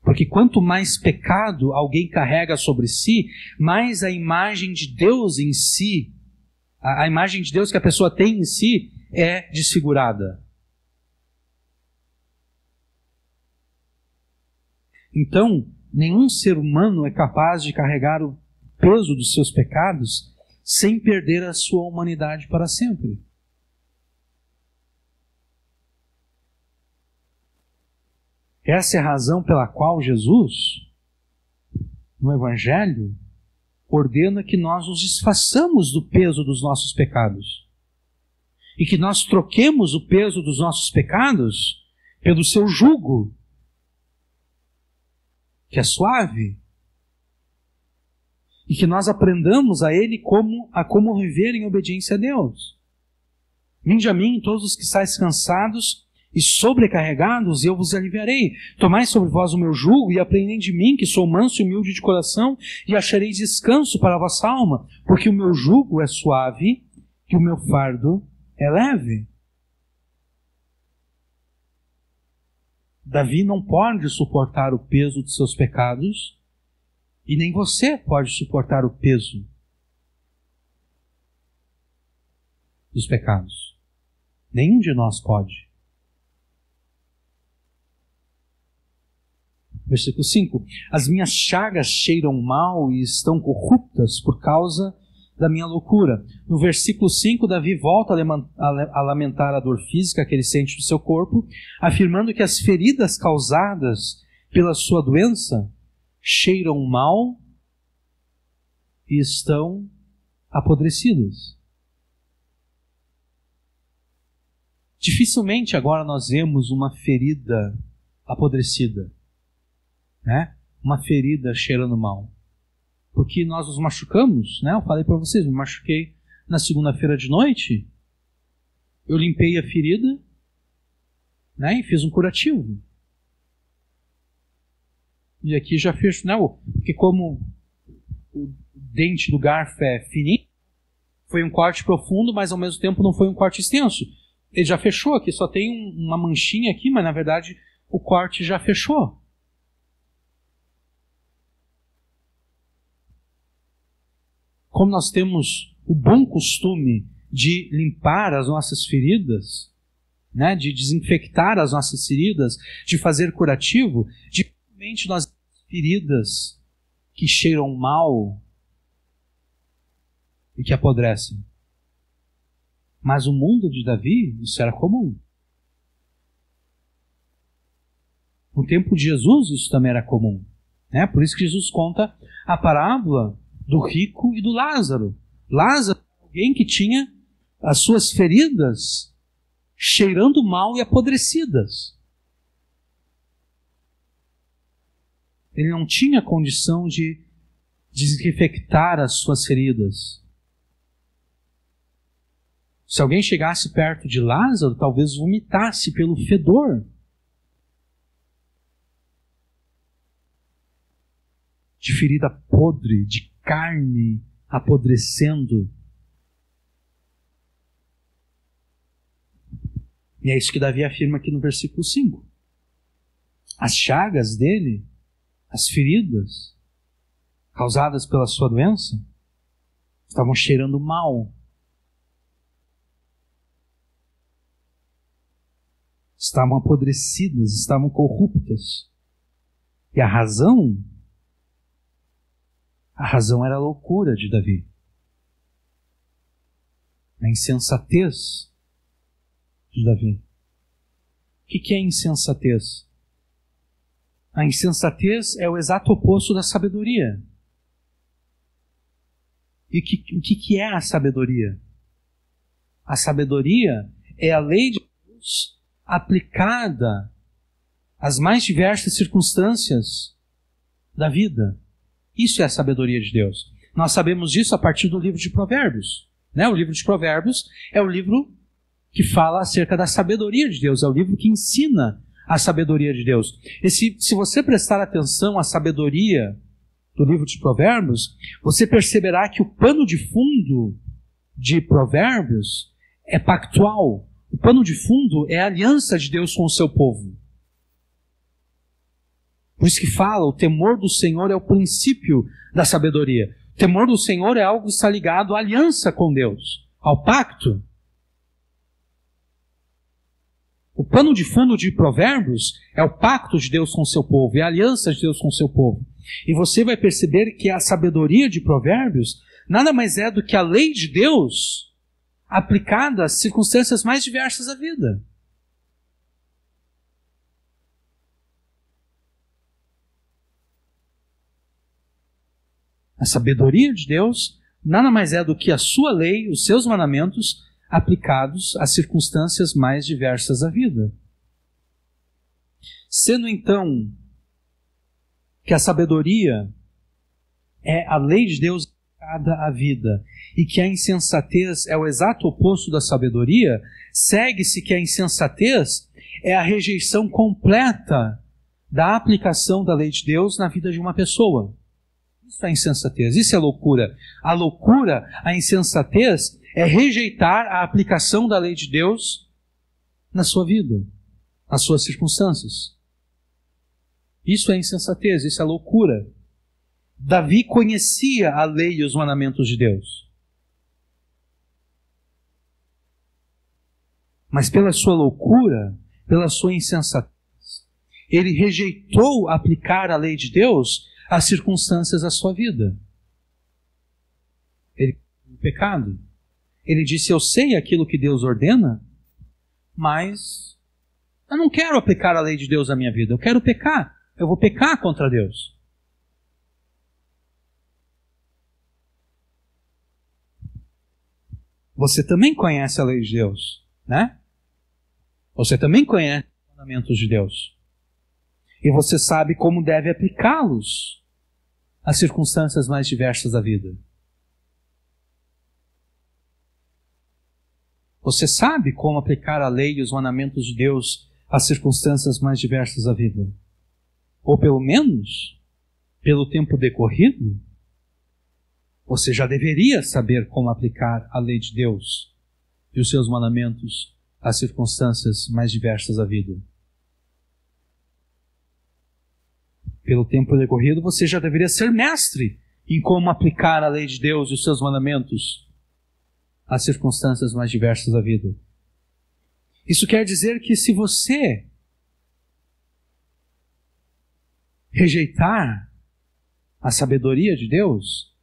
Porque quanto mais pecado alguém carrega sobre si, mais a imagem de Deus em si, a imagem de Deus que a pessoa tem em si, é desfigurada. Então, nenhum ser humano é capaz de carregar o peso dos seus pecados sem perder a sua humanidade para sempre. Essa é a razão pela qual Jesus, no Evangelho, ordena que nós nos desfaçamos do peso dos nossos pecados. E que nós troquemos o peso dos nossos pecados pelo seu jugo, que é suave. E que nós aprendamos a Ele como viver em obediência a Deus. Vinde a mim, todos os que estáis cansados e sobrecarregados, e eu vos aliviarei. Tomai sobre vós o meu jugo e aprendei de mim, que sou manso e humilde de coração, e achareis descanso para a vossa alma, porque o meu jugo é suave e o meu fardo é leve. Davi não pode suportar o peso de seus pecados, e nem você pode suportar o peso dos pecados. Nenhum de nós pode. Versículo 5. As minhas chagas cheiram mal e estão corruptas por causa da minha loucura. No versículo 5, Davi volta a lamentar a dor física que ele sente no seu corpo, afirmando que as feridas causadas pela sua doença cheiram mal e estão apodrecidas. Dificilmente agora nós vemos uma ferida apodrecida, né? Uma ferida cheirando mal. Porque nós nos machucamos, né? Eu falei para vocês, me machuquei na segunda-feira de noite, eu limpei a ferida, né? E fiz um curativo. E aqui já fez, né? Porque como o dente do garfo é fininho, foi um corte profundo, mas ao mesmo tempo não foi um corte extenso. Ele já fechou aqui, só tem uma manchinha aqui, mas na verdade o corte já fechou. Como nós temos o bom costume de limpar as nossas feridas, né, de desinfectar as nossas feridas, de fazer curativo, dificilmente nós temos feridas que cheiram mal e que apodrecem. Mas no mundo de Davi, isso era comum. No tempo de Jesus, isso também era comum, né? Por isso que Jesus conta a parábola do rico e do Lázaro. Lázaro era alguém que tinha as suas feridas cheirando mal e apodrecidas. Ele não tinha condição de desinfectar as suas feridas. Se alguém chegasse perto de Lázaro, talvez vomitasse pelo fedor. De ferida podre, de carne apodrecendo. E é isso que Davi afirma aqui no versículo 5. As chagas dele, as feridas causadas pela sua doença, estavam cheirando mal. Estavam apodrecidas, estavam corruptas. E a razão era a loucura de Davi. A insensatez de Davi. O que é insensatez? A insensatez é o exato oposto da sabedoria. E o que é a sabedoria? A sabedoria é a lei de Deus aplicada às mais diversas circunstâncias da vida. Isso é a sabedoria de Deus. Nós sabemos disso a partir do livro de Provérbios, né? O livro de Provérbios é o livro que fala acerca da sabedoria de Deus, é o livro que ensina a sabedoria de Deus. E se você prestar atenção à sabedoria do livro de Provérbios, você perceberá que o pano de fundo de Provérbios é pactual. O pano de fundo é a aliança de Deus com o seu povo. Por isso que fala, o temor do Senhor é o princípio da sabedoria. O temor do Senhor é algo que está ligado à aliança com Deus, ao pacto. O pano de fundo de Provérbios é o pacto de Deus com o seu povo, é a aliança de Deus com o seu povo. E você vai perceber que a sabedoria de Provérbios nada mais é do que a lei de Deus aplicada às circunstâncias mais diversas da vida. A sabedoria de Deus nada mais é do que a sua lei, os seus mandamentos, aplicados às circunstâncias mais diversas da vida. Sendo então que a sabedoria é a lei de Deus aplicada à vida e que a insensatez é o exato oposto da sabedoria, segue-se que a insensatez é a rejeição completa da aplicação da lei de Deus na vida de uma pessoa. Isso é insensatez, isso é loucura. A loucura, a insensatez, é rejeitar a aplicação da lei de Deus na sua vida, nas suas circunstâncias. Isso é insensatez, isso é loucura. Davi conhecia a lei e os mandamentos de Deus. Mas pela sua loucura, pela sua insensatez, ele rejeitou aplicar a lei de Deus às circunstâncias da sua vida. Ele cometeu pecado. Ele disse, eu sei aquilo que Deus ordena, mas eu não quero aplicar a lei de Deus à minha vida. Eu quero pecar. Eu vou pecar contra Deus. Você também conhece a lei de Deus, né? Você também conhece os mandamentos de Deus. E você sabe como deve aplicá-los às circunstâncias mais diversas da vida. Você sabe como aplicar a lei e os mandamentos de Deus às circunstâncias mais diversas da vida. Ou pelo menos, pelo tempo decorrido, você já deveria saber como aplicar a lei de Deus e os seus mandamentos às circunstâncias mais diversas da vida. Pelo tempo decorrido, você já deveria ser mestre em como aplicar a lei de Deus e os seus mandamentos às circunstâncias mais diversas da vida. Isso quer dizer que se você rejeitar a sabedoria de Deus,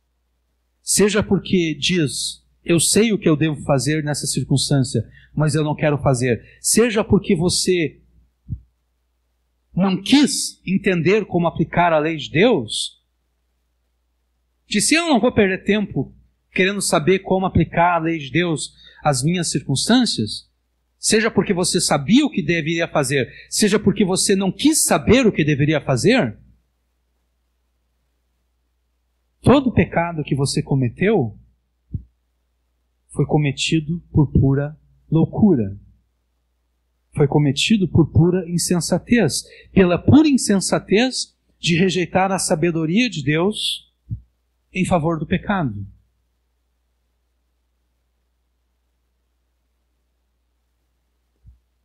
seja porque diz, eu sei o que eu devo fazer nessa circunstância, mas eu não quero fazer, seja porque você não quis entender como aplicar a lei de Deus, disse, eu não vou perder tempo querendo saber como aplicar a lei de Deus às minhas circunstâncias, seja porque você sabia o que deveria fazer, seja porque você não quis saber o que deveria fazer, todo pecado que você cometeu foi cometido por pura loucura. Foi cometido por pura insensatez. Pela pura insensatez de rejeitar a sabedoria de Deus em favor do pecado.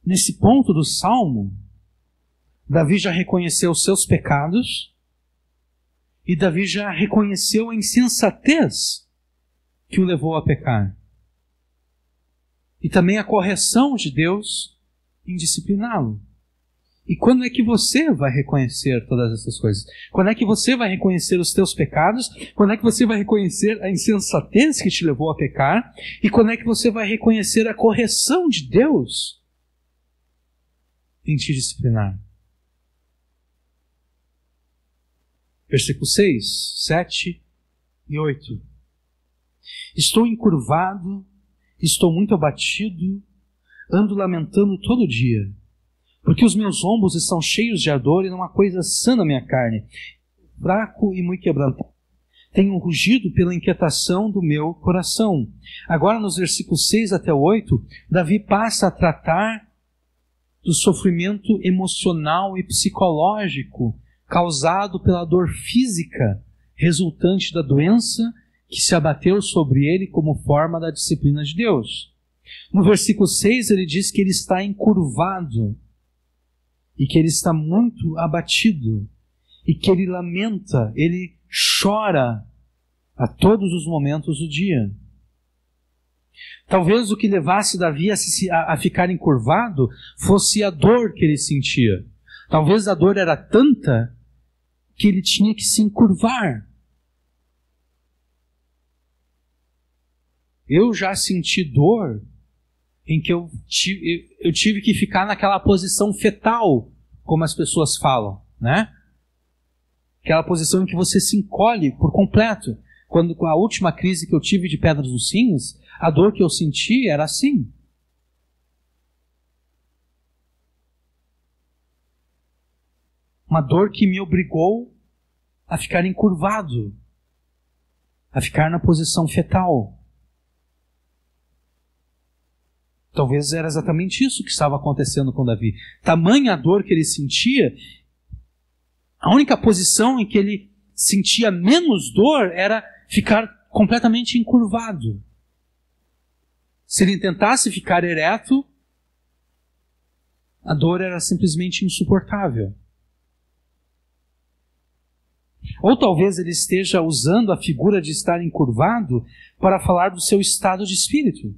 Nesse ponto do Salmo, Davi já reconheceu os seus pecados e Davi já reconheceu a insensatez que o levou a pecar. E também a correção de Deus em discipliná-lo. E quando é que você vai reconhecer todas essas coisas? Quando é que você vai reconhecer os teus pecados? Quando é que você vai reconhecer a insensatez que te levou a pecar? E quando é que você vai reconhecer a correção de Deus em te disciplinar? Versículo 6, 7 e 8. Estou encurvado, estou muito abatido, ando lamentando todo dia, porque os meus ombros estão cheios de ardor e não há coisa sã na minha carne. Fraco e muito quebrantado, tenho rugido pela inquietação do meu coração. Agora, nos versículos 6 até 8, Davi passa a tratar do sofrimento emocional e psicológico causado pela dor física resultante da doença que se abateu sobre ele como forma da disciplina de Deus. No versículo 6 ele diz que ele está encurvado e que ele está muito abatido e que ele lamenta, ele chora a todos os momentos do dia. Talvez o que levasse Davi a ficar encurvado fosse a dor que ele sentia. Talvez a dor era tanta que ele tinha que se encurvar. Eu já senti dor em que eu tive que ficar naquela posição fetal, como as pessoas falam, né? Aquela posição em que você se encolhe por completo. Quando com a última crise que eu tive de pedras nos rins, a dor que eu senti era assim. Uma dor que me obrigou a ficar encurvado, a ficar na posição fetal. Talvez era exatamente isso que estava acontecendo com Davi. Tamanha a dor que ele sentia, a única posição em que ele sentia menos dor era ficar completamente encurvado. Se ele tentasse ficar ereto, a dor era simplesmente insuportável. Ou talvez ele esteja usando a figura de estar encurvado para falar do seu estado de espírito.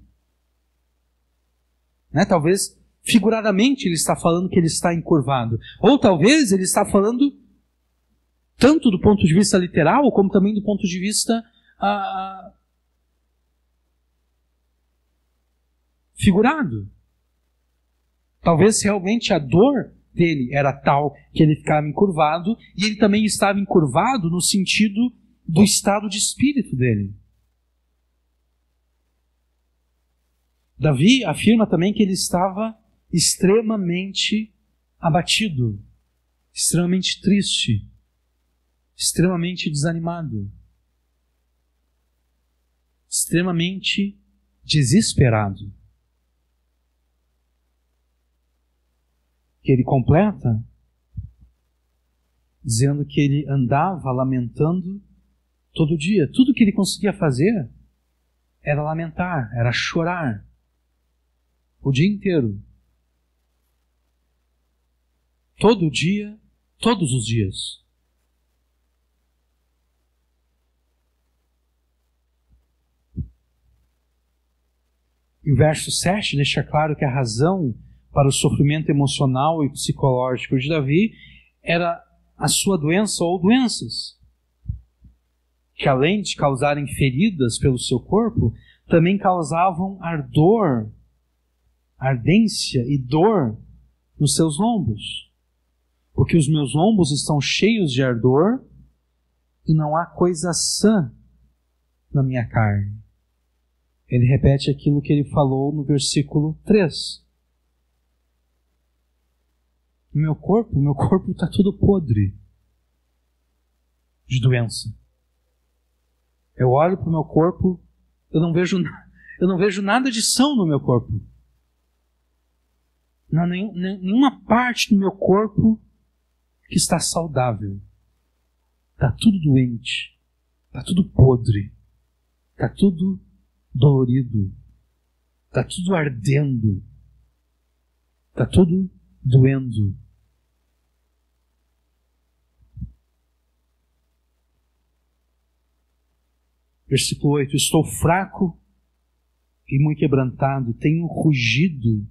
Né? Talvez, figuradamente, ele está falando que ele está encurvado. Ou talvez ele está falando tanto do ponto de vista literal, como também do ponto de vista figurado. Talvez realmente a dor dele era tal que ele ficava encurvado, e ele também estava encurvado no sentido do estado de espírito dele. Davi afirma também que ele estava extremamente abatido, extremamente triste, extremamente desanimado, extremamente desesperado. Que ele completa dizendo que ele andava lamentando todo dia. Tudo que ele conseguia fazer era lamentar, era chorar o dia inteiro. Todo dia, todos os dias. E o verso 7 deixa claro que a razão para o sofrimento emocional e psicológico de Davi era a sua doença ou doenças, que além de causarem feridas pelo seu corpo, também causavam ardor, ardência e dor nos seus lombos, porque os meus lombos estão cheios de ardor e não há coisa sã na minha carne. Ele repete aquilo que ele falou no versículo 3. Meu corpo está todo podre de doença. Eu olho para o meu corpo, eu não vejo nada de são no meu corpo. Não há nenhuma parte do meu corpo que está saudável. Está tudo doente, está tudo podre, está tudo dolorido, está tudo ardendo, está tudo doendo. Versículo 8: estou fraco e muito quebrantado, tenho rugido.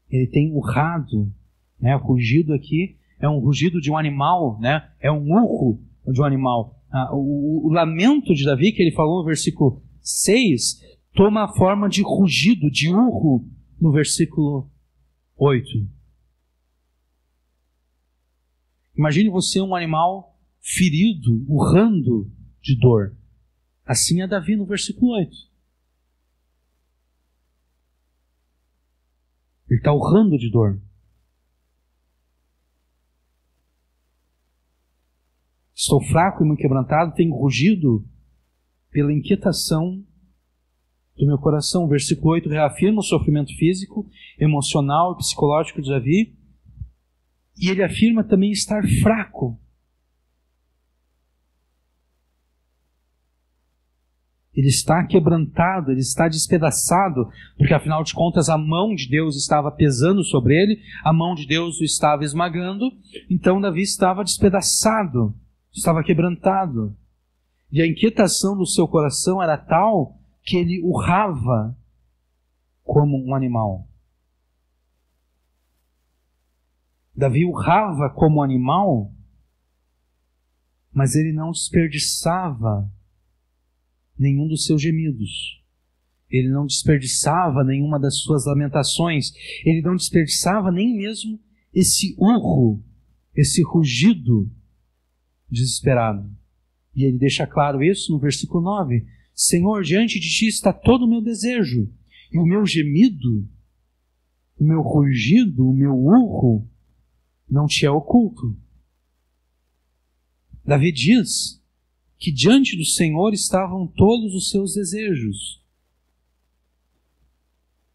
Ele tem urrado, né? O rugido aqui é um rugido de um animal, né? É um urro de um animal. O lamento de Davi, que ele falou no versículo 6, toma a forma de rugido, de urro, no versículo 8. Imagine você um animal ferido, urrando de dor. Assim é Davi no versículo 8. Ele está urrando de dor. Estou fraco e muito quebrantado, tenho rugido pela inquietação do meu coração. O versículo 8 reafirma o sofrimento físico, emocional e psicológico de Davi. E ele afirma também estar fraco. Ele está quebrantado, ele está despedaçado, porque afinal de contas a mão de Deus estava pesando sobre ele, a mão de Deus o estava esmagando, então Davi estava despedaçado, estava quebrantado. E a inquietação do seu coração era tal que ele urrava como um animal. Davi urrava como um animal, mas ele não desperdiçava nenhum dos seus gemidos. Ele não desperdiçava nenhuma das suas lamentações. Ele não desperdiçava nem mesmo esse urro, esse rugido desesperado. E ele deixa claro isso no versículo 9. Senhor, diante de ti está todo o meu desejo, e o meu gemido, o meu rugido, o meu urro, não te é oculto. Davi diz que diante do Senhor estavam todos os seus desejos.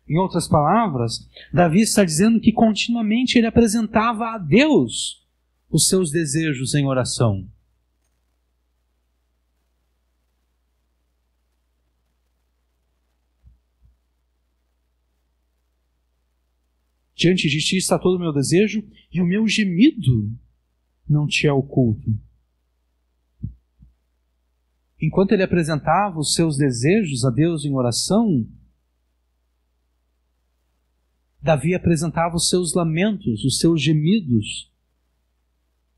Em outras palavras, Davi está dizendo que continuamente ele apresentava a Deus os seus desejos em oração. Diante de ti está todo o meu desejo e o meu gemido não te é oculto. Enquanto ele apresentava os seus desejos a Deus em oração, Davi apresentava os seus lamentos, os seus gemidos,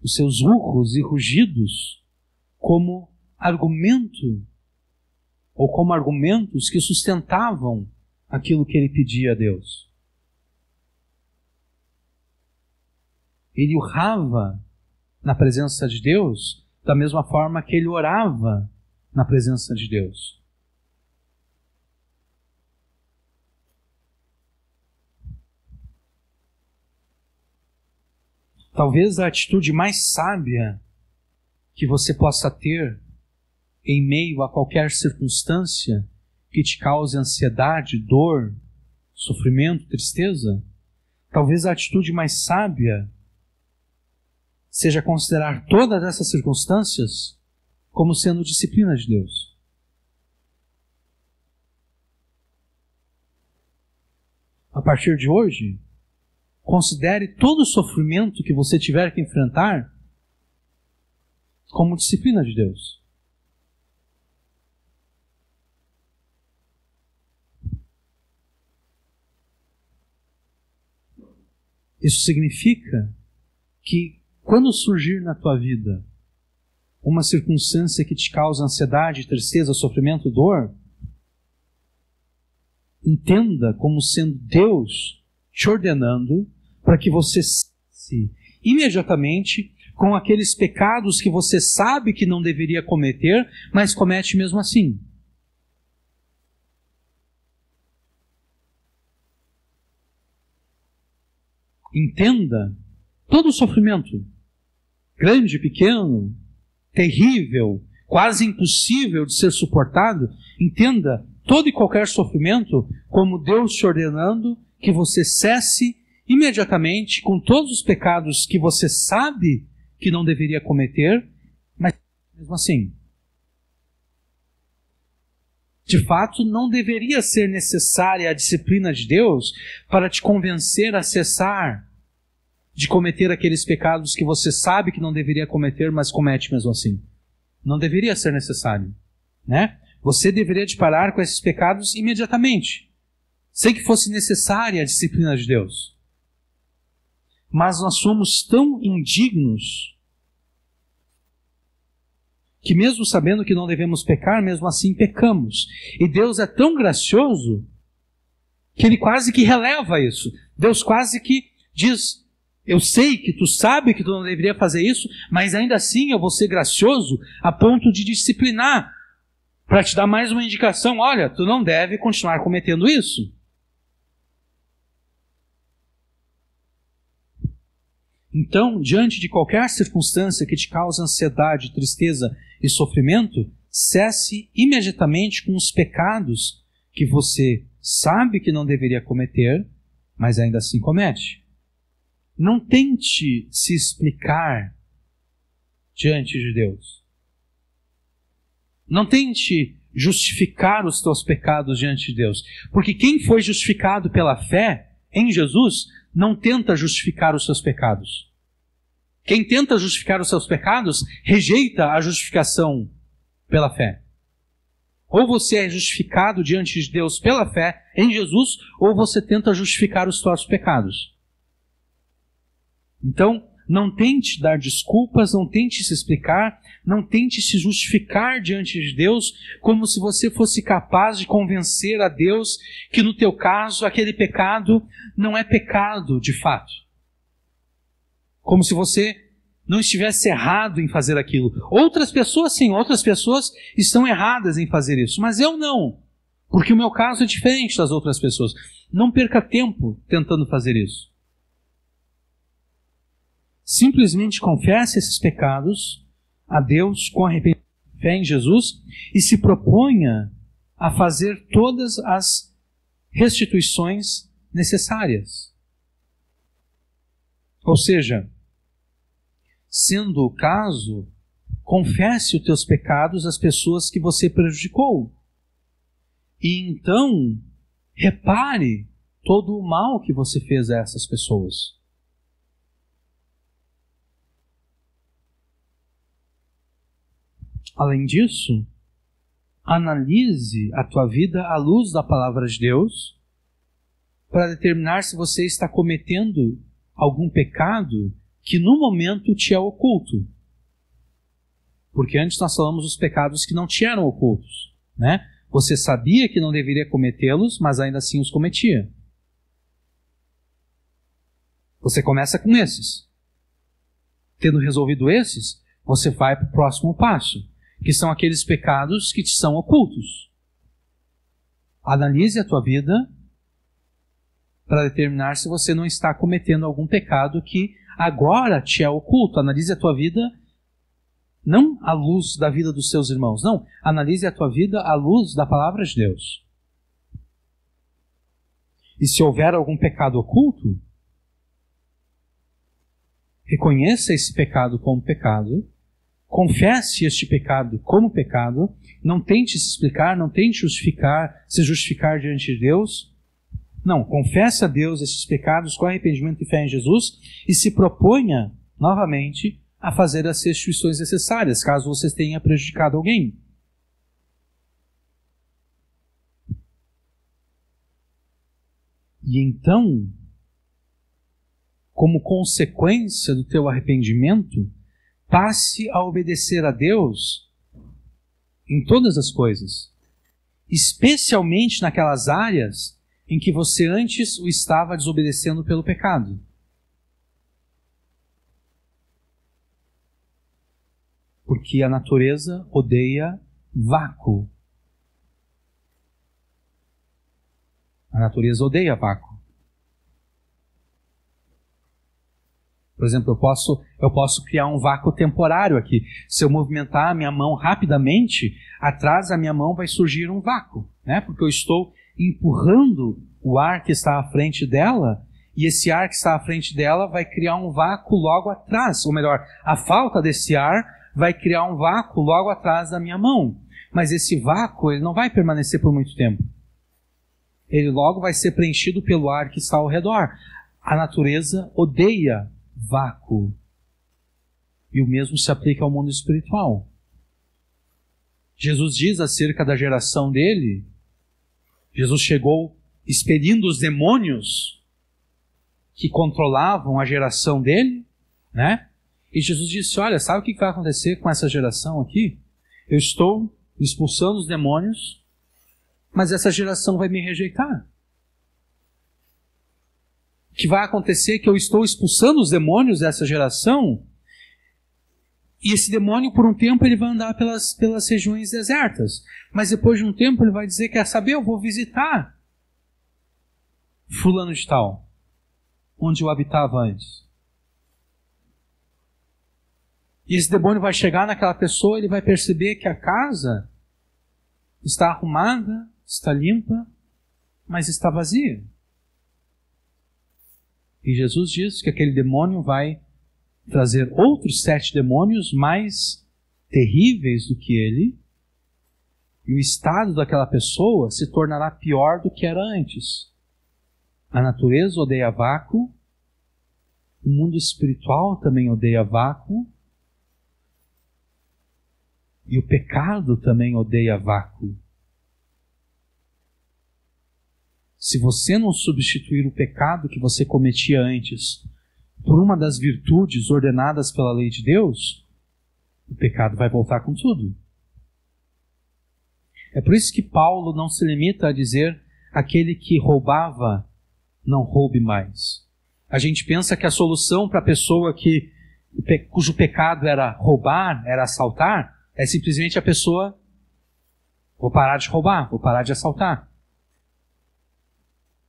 os seus urros e rugidos como argumento, ou como argumentos que sustentavam aquilo que ele pedia a Deus. Ele urrava na presença de Deus da mesma forma que ele orava na presença de Deus. Talvez a atitude mais sábia que você possa ter em meio a qualquer circunstância que te cause ansiedade, dor, sofrimento, tristeza, talvez a atitude mais sábia seja considerar todas essas circunstâncias como sendo disciplina de Deus. A partir de hoje, considere todo o sofrimento que você tiver que enfrentar como disciplina de Deus. Isso significa que quando surgir na tua vida uma circunstância que te causa ansiedade, tristeza, sofrimento, dor, entenda como sendo Deus te ordenando para que você se imediatamente com aqueles pecados que você sabe que não deveria cometer, mas comete mesmo assim. Entenda todo o sofrimento, grande, pequeno, terrível, quase impossível de ser suportado. Entenda todo e qualquer sofrimento como Deus te ordenando que você cesse imediatamente com todos os pecados que você sabe que não deveria cometer, mas mesmo assim. De fato, não deveria ser necessária a disciplina de Deus para te convencer a cessar de cometer aqueles pecados que você sabe que não deveria cometer, mas comete mesmo assim. Não deveria ser necessário, né? Você deveria de parar com esses pecados imediatamente, sem que fosse necessária a disciplina de Deus. Mas nós somos tão indignos que mesmo sabendo que não devemos pecar, mesmo assim pecamos. E Deus é tão gracioso que Ele quase que releva isso. Deus quase que diz: eu sei que tu sabe que tu não deveria fazer isso, mas ainda assim eu vou ser gracioso a ponto de disciplinar, para te dar mais uma indicação. Olha, tu não deve continuar cometendo isso. Então, diante de qualquer circunstância que te cause ansiedade, tristeza e sofrimento, cesse imediatamente com os pecados que você sabe que não deveria cometer, mas ainda assim comete. Não tente se explicar diante de Deus. Não tente justificar os teus pecados diante de Deus. Porque quem foi justificado pela fé em Jesus não tenta justificar os seus pecados. Quem tenta justificar os seus pecados rejeita a justificação pela fé. Ou você é justificado diante de Deus pela fé em Jesus, ou você tenta justificar os seus pecados. Então, não tente dar desculpas, não tente se explicar, não tente se justificar diante de Deus, como se você fosse capaz de convencer a Deus que no teu caso aquele pecado não é pecado de fato. Como se você não estivesse errado em fazer aquilo. Outras pessoas sim, outras pessoas estão erradas em fazer isso, mas eu não, porque o meu caso é diferente das outras pessoas. Não perca tempo tentando fazer isso. Simplesmente confesse esses pecados a Deus com arrependimento e fé em Jesus e se proponha a fazer todas as restituições necessárias. Ou seja, sendo o caso, confesse os teus pecados às pessoas que você prejudicou. E então, repare todo o mal que você fez a essas pessoas. Além disso, analise a tua vida à luz da palavra de Deus para determinar se você está cometendo algum pecado que no momento te é oculto. Porque antes nós falamos dos pecados que não te eram ocultos, né? Você sabia que não deveria cometê-los, mas ainda assim os cometia. Você começa com esses. Tendo resolvido esses, você vai para o próximo passo, que são aqueles pecados que te são ocultos. Analise a tua vida para determinar se você não está cometendo algum pecado que agora te é oculto. Analise a tua vida não à luz da vida dos seus irmãos, não. Analise a tua vida à luz da palavra de Deus. E se houver algum pecado oculto, reconheça esse pecado como pecado, confesse este pecado como pecado, não tente se explicar, não tente se justificar diante de Deus. Não, confesse a Deus esses pecados com arrependimento e fé em Jesus e se proponha, novamente, a fazer as restituições necessárias, caso você tenha prejudicado alguém. E então, como consequência do teu arrependimento, passe a obedecer a Deus em todas as coisas, especialmente naquelas áreas em que você antes o estava desobedecendo pelo pecado. Porque a natureza odeia vácuo. A natureza odeia vácuo. Por exemplo, eu posso criar um vácuo temporário aqui. Se eu movimentar a minha mão rapidamente, atrás da minha mão vai surgir um vácuo, né? Porque eu estou empurrando o ar que está à frente dela, e esse ar que está à frente dela vai criar um vácuo logo atrás. Ou melhor, a falta desse ar vai criar um vácuo logo atrás da minha mão. Mas esse vácuo ele não vai permanecer por muito tempo. Ele logo vai ser preenchido pelo ar que está ao redor. A natureza odeia vácuo. E o mesmo se aplica ao mundo espiritual. Jesus diz acerca da geração dele, Jesus chegou expelindo os demônios que controlavam a geração dele, né? E Jesus disse, olha, sabe o que vai acontecer com essa geração aqui? Eu estou expulsando os demônios, mas essa geração vai me rejeitar. O que vai acontecer é que eu estou expulsando os demônios dessa geração, e esse demônio, por um tempo, ele vai andar pelas regiões desertas. Mas depois de um tempo, ele vai dizer, quer saber, eu vou visitar fulano de tal, onde eu habitava antes. E esse demônio vai chegar naquela pessoa, ele vai perceber que a casa está arrumada, está limpa, mas está vazia. E Jesus diz que aquele demônio vai trazer outros 7 demônios mais terríveis do que ele, e o estado daquela pessoa se tornará pior do que era antes. A natureza odeia vácuo, o mundo espiritual também odeia vácuo, e o pecado também odeia vácuo. Se você não substituir o pecado que você cometia antes por uma das virtudes ordenadas pela lei de Deus, o pecado vai voltar com tudo. É por isso que Paulo não se limita a dizer: aquele que roubava, não roube mais. A gente pensa que a solução para a pessoa cujo pecado era roubar, era assaltar, é simplesmente a pessoa: vou parar de roubar, vou parar de assaltar.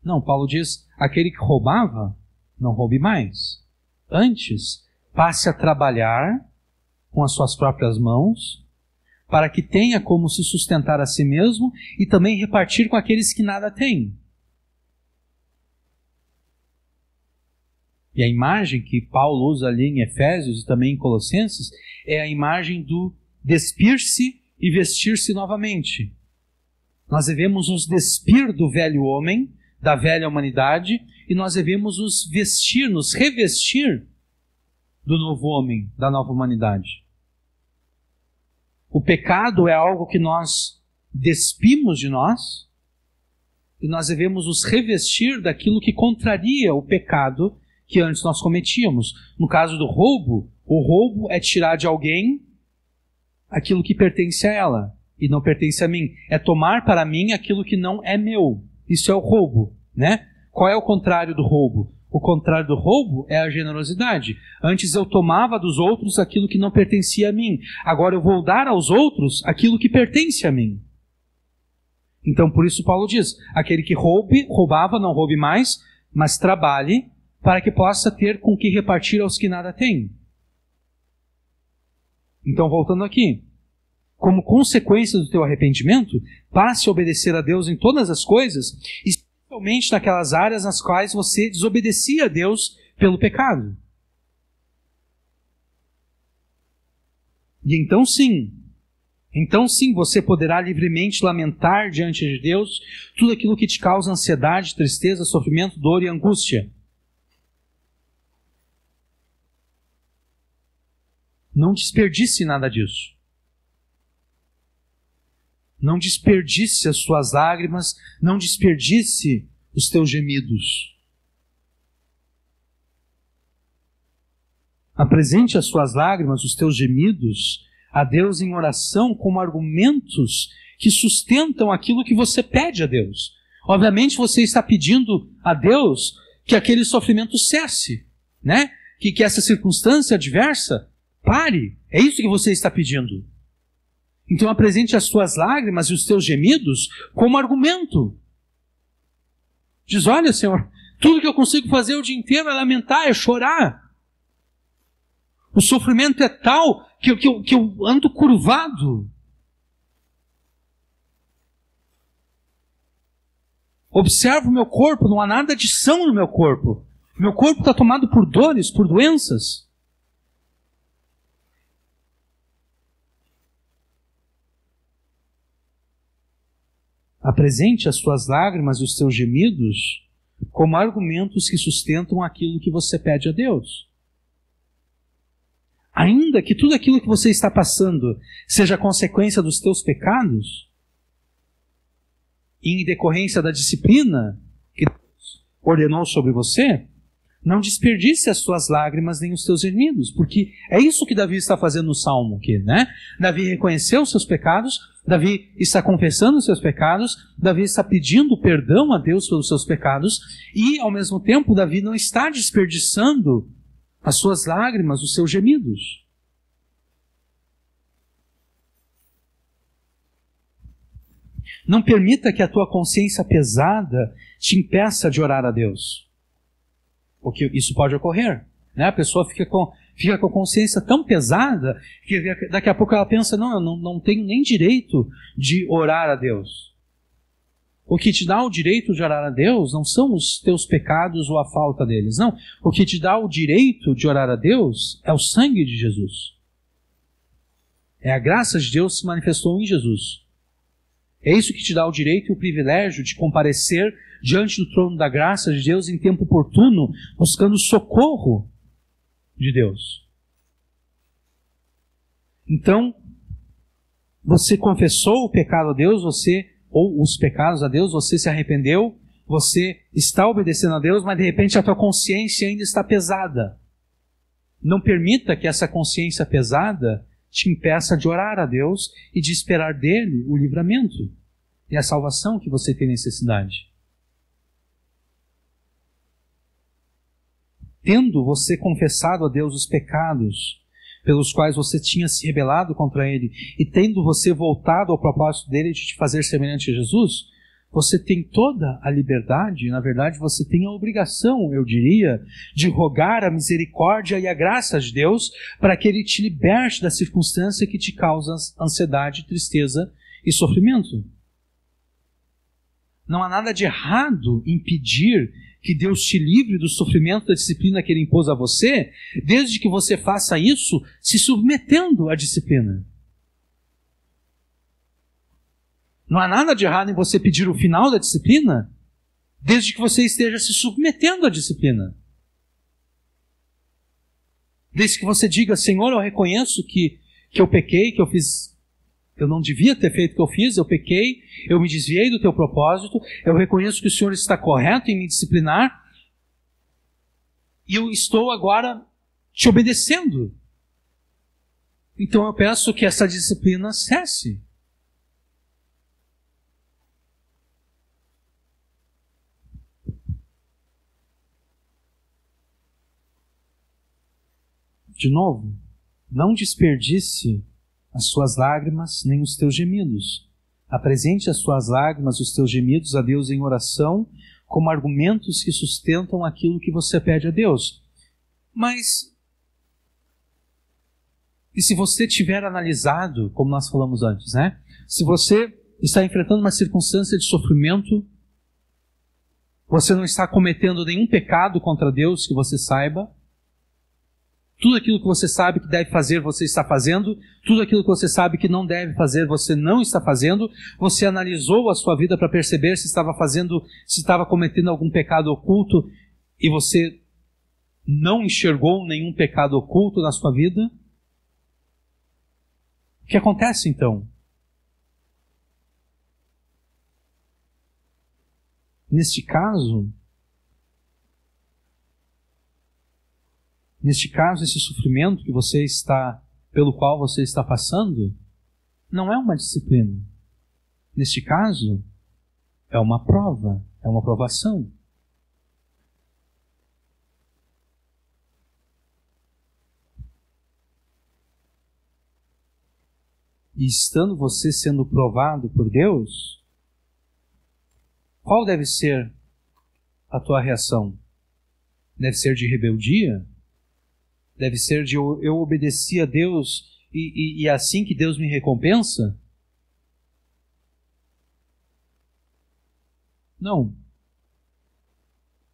Não, Paulo diz: aquele que roubava, não roube mais. Antes, passe a trabalhar com as suas próprias mãos, para que tenha como se sustentar a si mesmo e também repartir com aqueles que nada têm. E a imagem que Paulo usa ali em Efésios e também em Colossenses é a imagem do despir-se e vestir-se novamente. Nós devemos nos despir do velho homem, da velha humanidade, e nós devemos nos vestir, nos revestir do novo homem, da nova humanidade. O pecado é algo que nós despimos de nós, e nós devemos nos revestir daquilo que contraria o pecado que antes nós cometíamos. No caso do roubo, o roubo é tirar de alguém aquilo que pertence a ela e não pertence a mim. É tomar para mim aquilo que não é meu. Isso é o roubo, né? Qual é o contrário do roubo? O contrário do roubo é a generosidade. Antes eu tomava dos outros aquilo que não pertencia a mim. Agora eu vou dar aos outros aquilo que pertence a mim. Então por isso Paulo diz: aquele que roubava, não roube mais, mas trabalhe para que possa ter com que repartir aos que nada têm. Então, voltando aqui, como consequência do teu arrependimento, passe a obedecer a Deus em todas as coisas, especialmente naquelas áreas nas quais você desobedecia a Deus pelo pecado. E então sim, você poderá livremente lamentar diante de Deus tudo aquilo que te causa ansiedade, tristeza, sofrimento, dor e angústia. Não desperdice nada disso. Não desperdice as suas lágrimas, não desperdice os teus gemidos. Apresente as suas lágrimas, os teus gemidos, a Deus em oração como argumentos que sustentam aquilo que você pede a Deus. Obviamente você está pedindo a Deus que aquele sofrimento cesse, né? Que essa circunstância adversa pare. É isso que você está pedindo. Então apresente as suas lágrimas e os teus gemidos como argumento. Diz: olha, Senhor, tudo que eu consigo fazer o dia inteiro é lamentar, é chorar. O sofrimento é tal que eu ando curvado. Observo o meu corpo, não há nada de são no meu corpo. Meu corpo está tomado por dores, por doenças. Apresente as suas lágrimas e os seus gemidos como argumentos que sustentam aquilo que você pede a Deus. Ainda que tudo aquilo que você está passando seja consequência dos teus pecados, e em decorrência da disciplina que Deus ordenou sobre você, não desperdice as suas lágrimas nem os teus gemidos, porque é isso que Davi está fazendo no Salmo aqui, né? Davi reconheceu os seus pecados, Davi está confessando os seus pecados, Davi está pedindo perdão a Deus pelos seus pecados, e ao mesmo tempo Davi não está desperdiçando as suas lágrimas, os seus gemidos. Não permita que a tua consciência pesada te impeça de orar a Deus. Porque isso pode ocorrer, né? A pessoa fica com a consciência tão pesada que daqui a pouco ela pensa: não, eu não tenho nem direito de orar a Deus. O que te dá o direito de orar a Deus não são os teus pecados ou a falta deles, não. O que te dá o direito de orar a Deus é o sangue de Jesus. É a graça de Deus que se manifestou em Jesus. É isso que te dá o direito e o privilégio de comparecer diante do trono da graça de Deus em tempo oportuno, buscando socorro de Deus. Então, você confessou o pecado a Deus, ou os pecados a Deus, você se arrependeu, você está obedecendo a Deus, mas de repente a tua consciência ainda está pesada. Não permita que essa consciência pesada te impeça de orar a Deus e de esperar dele o livramento e a salvação que você tem necessidade. Tendo você confessado a Deus os pecados pelos quais você tinha se rebelado contra Ele, e tendo você voltado ao propósito dele de te fazer semelhante a Jesus, você tem toda a liberdade, na verdade você tem a obrigação, eu diria, de rogar a misericórdia e a graça de Deus para que Ele te liberte da circunstância que te causa ansiedade, tristeza e sofrimento. Não há nada de errado em pedir que Deus te livre do sofrimento da disciplina que Ele impôs a você, desde que você faça isso se submetendo à disciplina. Não há nada de errado em você pedir o final da disciplina, desde que você esteja se submetendo à disciplina. Desde que você diga, Senhor, eu reconheço que eu pequei, que eu não devia ter feito o que eu fiz, eu pequei, eu me desviei do teu propósito, eu reconheço que o Senhor está correto em me disciplinar, e eu estou agora te obedecendo. Então eu peço que essa disciplina cesse. De novo, não desperdice as suas lágrimas nem os teus gemidos. Apresente as suas lágrimas, os teus gemidos a Deus em oração, como argumentos que sustentam aquilo que você pede a Deus. Mas, e se você tiver analisado, como nós falamos antes, né? Se você está enfrentando uma circunstância de sofrimento, você não está cometendo nenhum pecado contra Deus que você saiba, tudo aquilo que você sabe que deve fazer, você está fazendo. Tudo aquilo que você sabe que não deve fazer, você não está fazendo. Você analisou a sua vida para perceber se estava cometendo algum pecado oculto e você não enxergou nenhum pecado oculto na sua vida. O que acontece então? Neste caso, esse sofrimento pelo qual você está passando, não é uma disciplina. Neste caso, é uma prova, é uma provação. E estando você sendo provado por Deus, qual deve ser a tua reação? Deve ser de rebeldia? Deve ser de eu obedeci a Deus e é assim que Deus me recompensa? Não.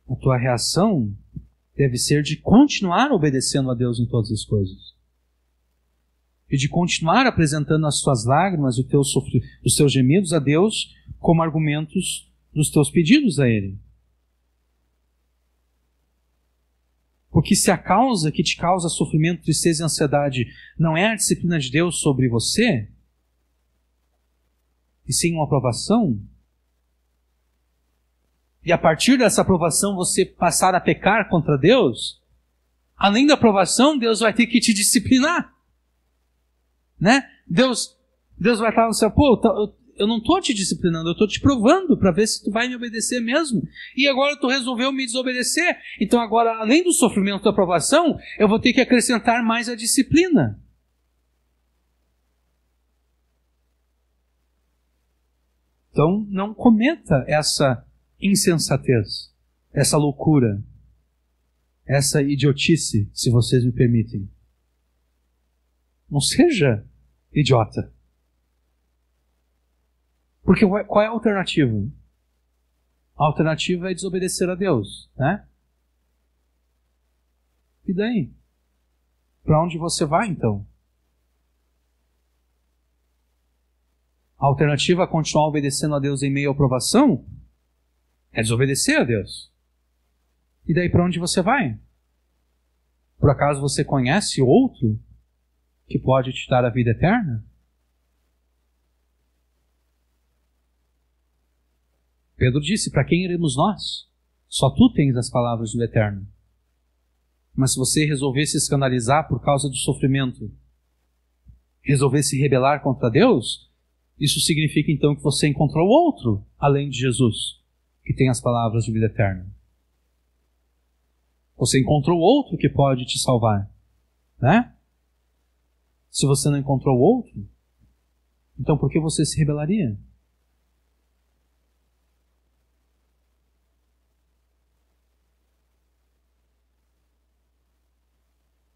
A tua reação deve ser de continuar obedecendo a Deus em todas as coisas. E de continuar apresentando as tuas lágrimas, os teus gemidos a Deus como argumentos dos teus pedidos a Ele. Porque se a causa que te causa sofrimento, tristeza e ansiedade não é a disciplina de Deus sobre você, e sim uma aprovação, e a partir dessa aprovação você passar a pecar contra Deus, além da aprovação, Deus vai ter que te disciplinar. Né? Deus vai estar no céu, eu não estou te disciplinando, eu estou te provando para ver se tu vai me obedecer mesmo. E agora tu resolveu me desobedecer. Então agora, além do sofrimento da aprovação, eu vou ter que acrescentar mais a disciplina. Então não cometa essa insensatez, essa loucura, essa idiotice, se vocês me permitem. Não seja idiota. Porque qual é a alternativa? A alternativa é desobedecer a Deus, né? E daí? Para onde você vai, então? A alternativa a continuar obedecendo a Deus em meio à provação é desobedecer a Deus. E daí para onde você vai? Por acaso você conhece outro que pode te dar a vida eterna? Pedro disse, para quem iremos nós? Só tu tens as palavras do eterno. Mas se você resolver se escandalizar por causa do sofrimento, resolver se rebelar contra Deus, isso significa então que você encontrou outro, além de Jesus, que tem as palavras de vida eterna. Você encontrou outro que pode te salvar, né? Se você não encontrou outro, então por que você se rebelaria?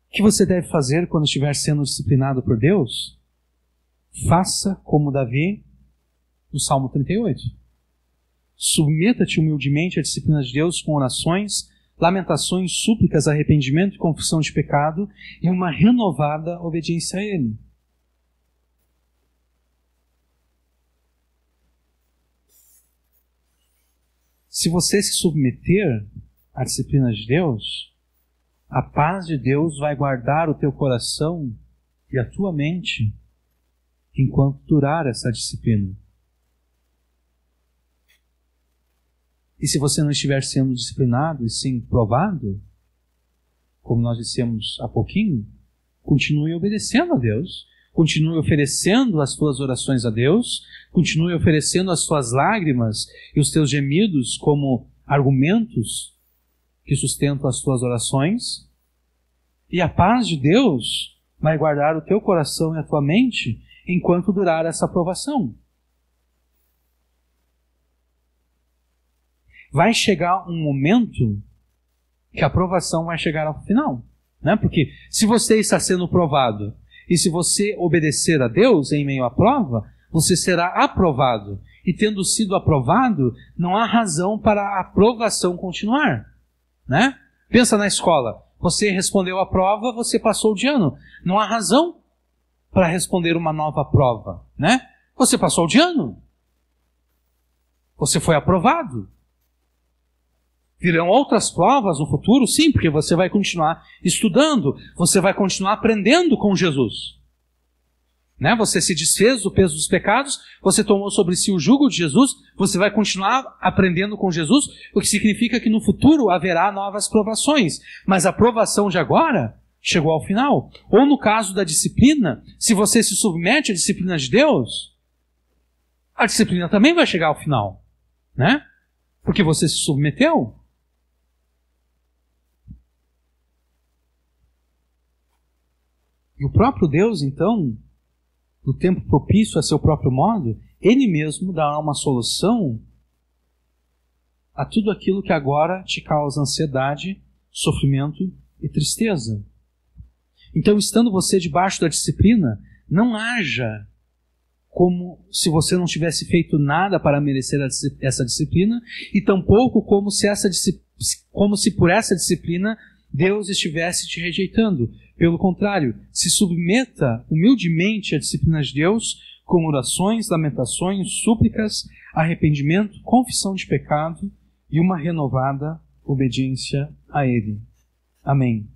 O que você deve fazer quando estiver sendo disciplinado por Deus? Faça como Davi no Salmo 38. Submeta-te humildemente à disciplina de Deus com orações, lamentações, súplicas, arrependimento e confissão de pecado e uma renovada obediência a Ele. Se você se submeter à disciplina de Deus, a paz de Deus vai guardar o teu coração e a tua mente enquanto durar essa disciplina. E se você não estiver sendo disciplinado e sim provado, como nós dissemos há pouquinho, continue obedecendo a Deus, continue oferecendo as tuas orações a Deus, continue oferecendo as tuas lágrimas e os teus gemidos como argumentos que sustentam as tuas orações, e a paz de Deus vai guardar o teu coração e a tua mente enquanto durar essa provação. Vai chegar um momento que a provação vai chegar ao final, né? Porque se você está sendo provado e se você obedecer a Deus em meio à prova, você será aprovado. E tendo sido aprovado, não há razão para a aprovação continuar, né? Pensa na escola. Você respondeu a prova, você passou de ano. Não há razão para responder uma nova prova, né? Você passou de ano. Você foi aprovado. Virão outras provas no futuro? Sim, porque você vai continuar estudando, você vai continuar aprendendo com Jesus. Né? Você se desfez do peso dos pecados, você tomou sobre si o jugo de Jesus, você vai continuar aprendendo com Jesus, o que significa que no futuro haverá novas provações. Mas a provação de agora chegou ao final. Ou no caso da disciplina, se você se submete à disciplina de Deus, a disciplina também vai chegar ao final, né? Porque você se submeteu. E o próprio Deus, então, no tempo propício a seu próprio modo, Ele mesmo dará uma solução a tudo aquilo que agora te causa ansiedade, sofrimento e tristeza. Então, estando você debaixo da disciplina, não haja como se você não tivesse feito nada para merecer essa disciplina, e tampouco como se por essa disciplina Deus estivesse te rejeitando. Pelo contrário, se submeta humildemente à disciplina de Deus, com orações, lamentações, súplicas, arrependimento, confissão de pecado e uma renovada obediência a Ele. Amém.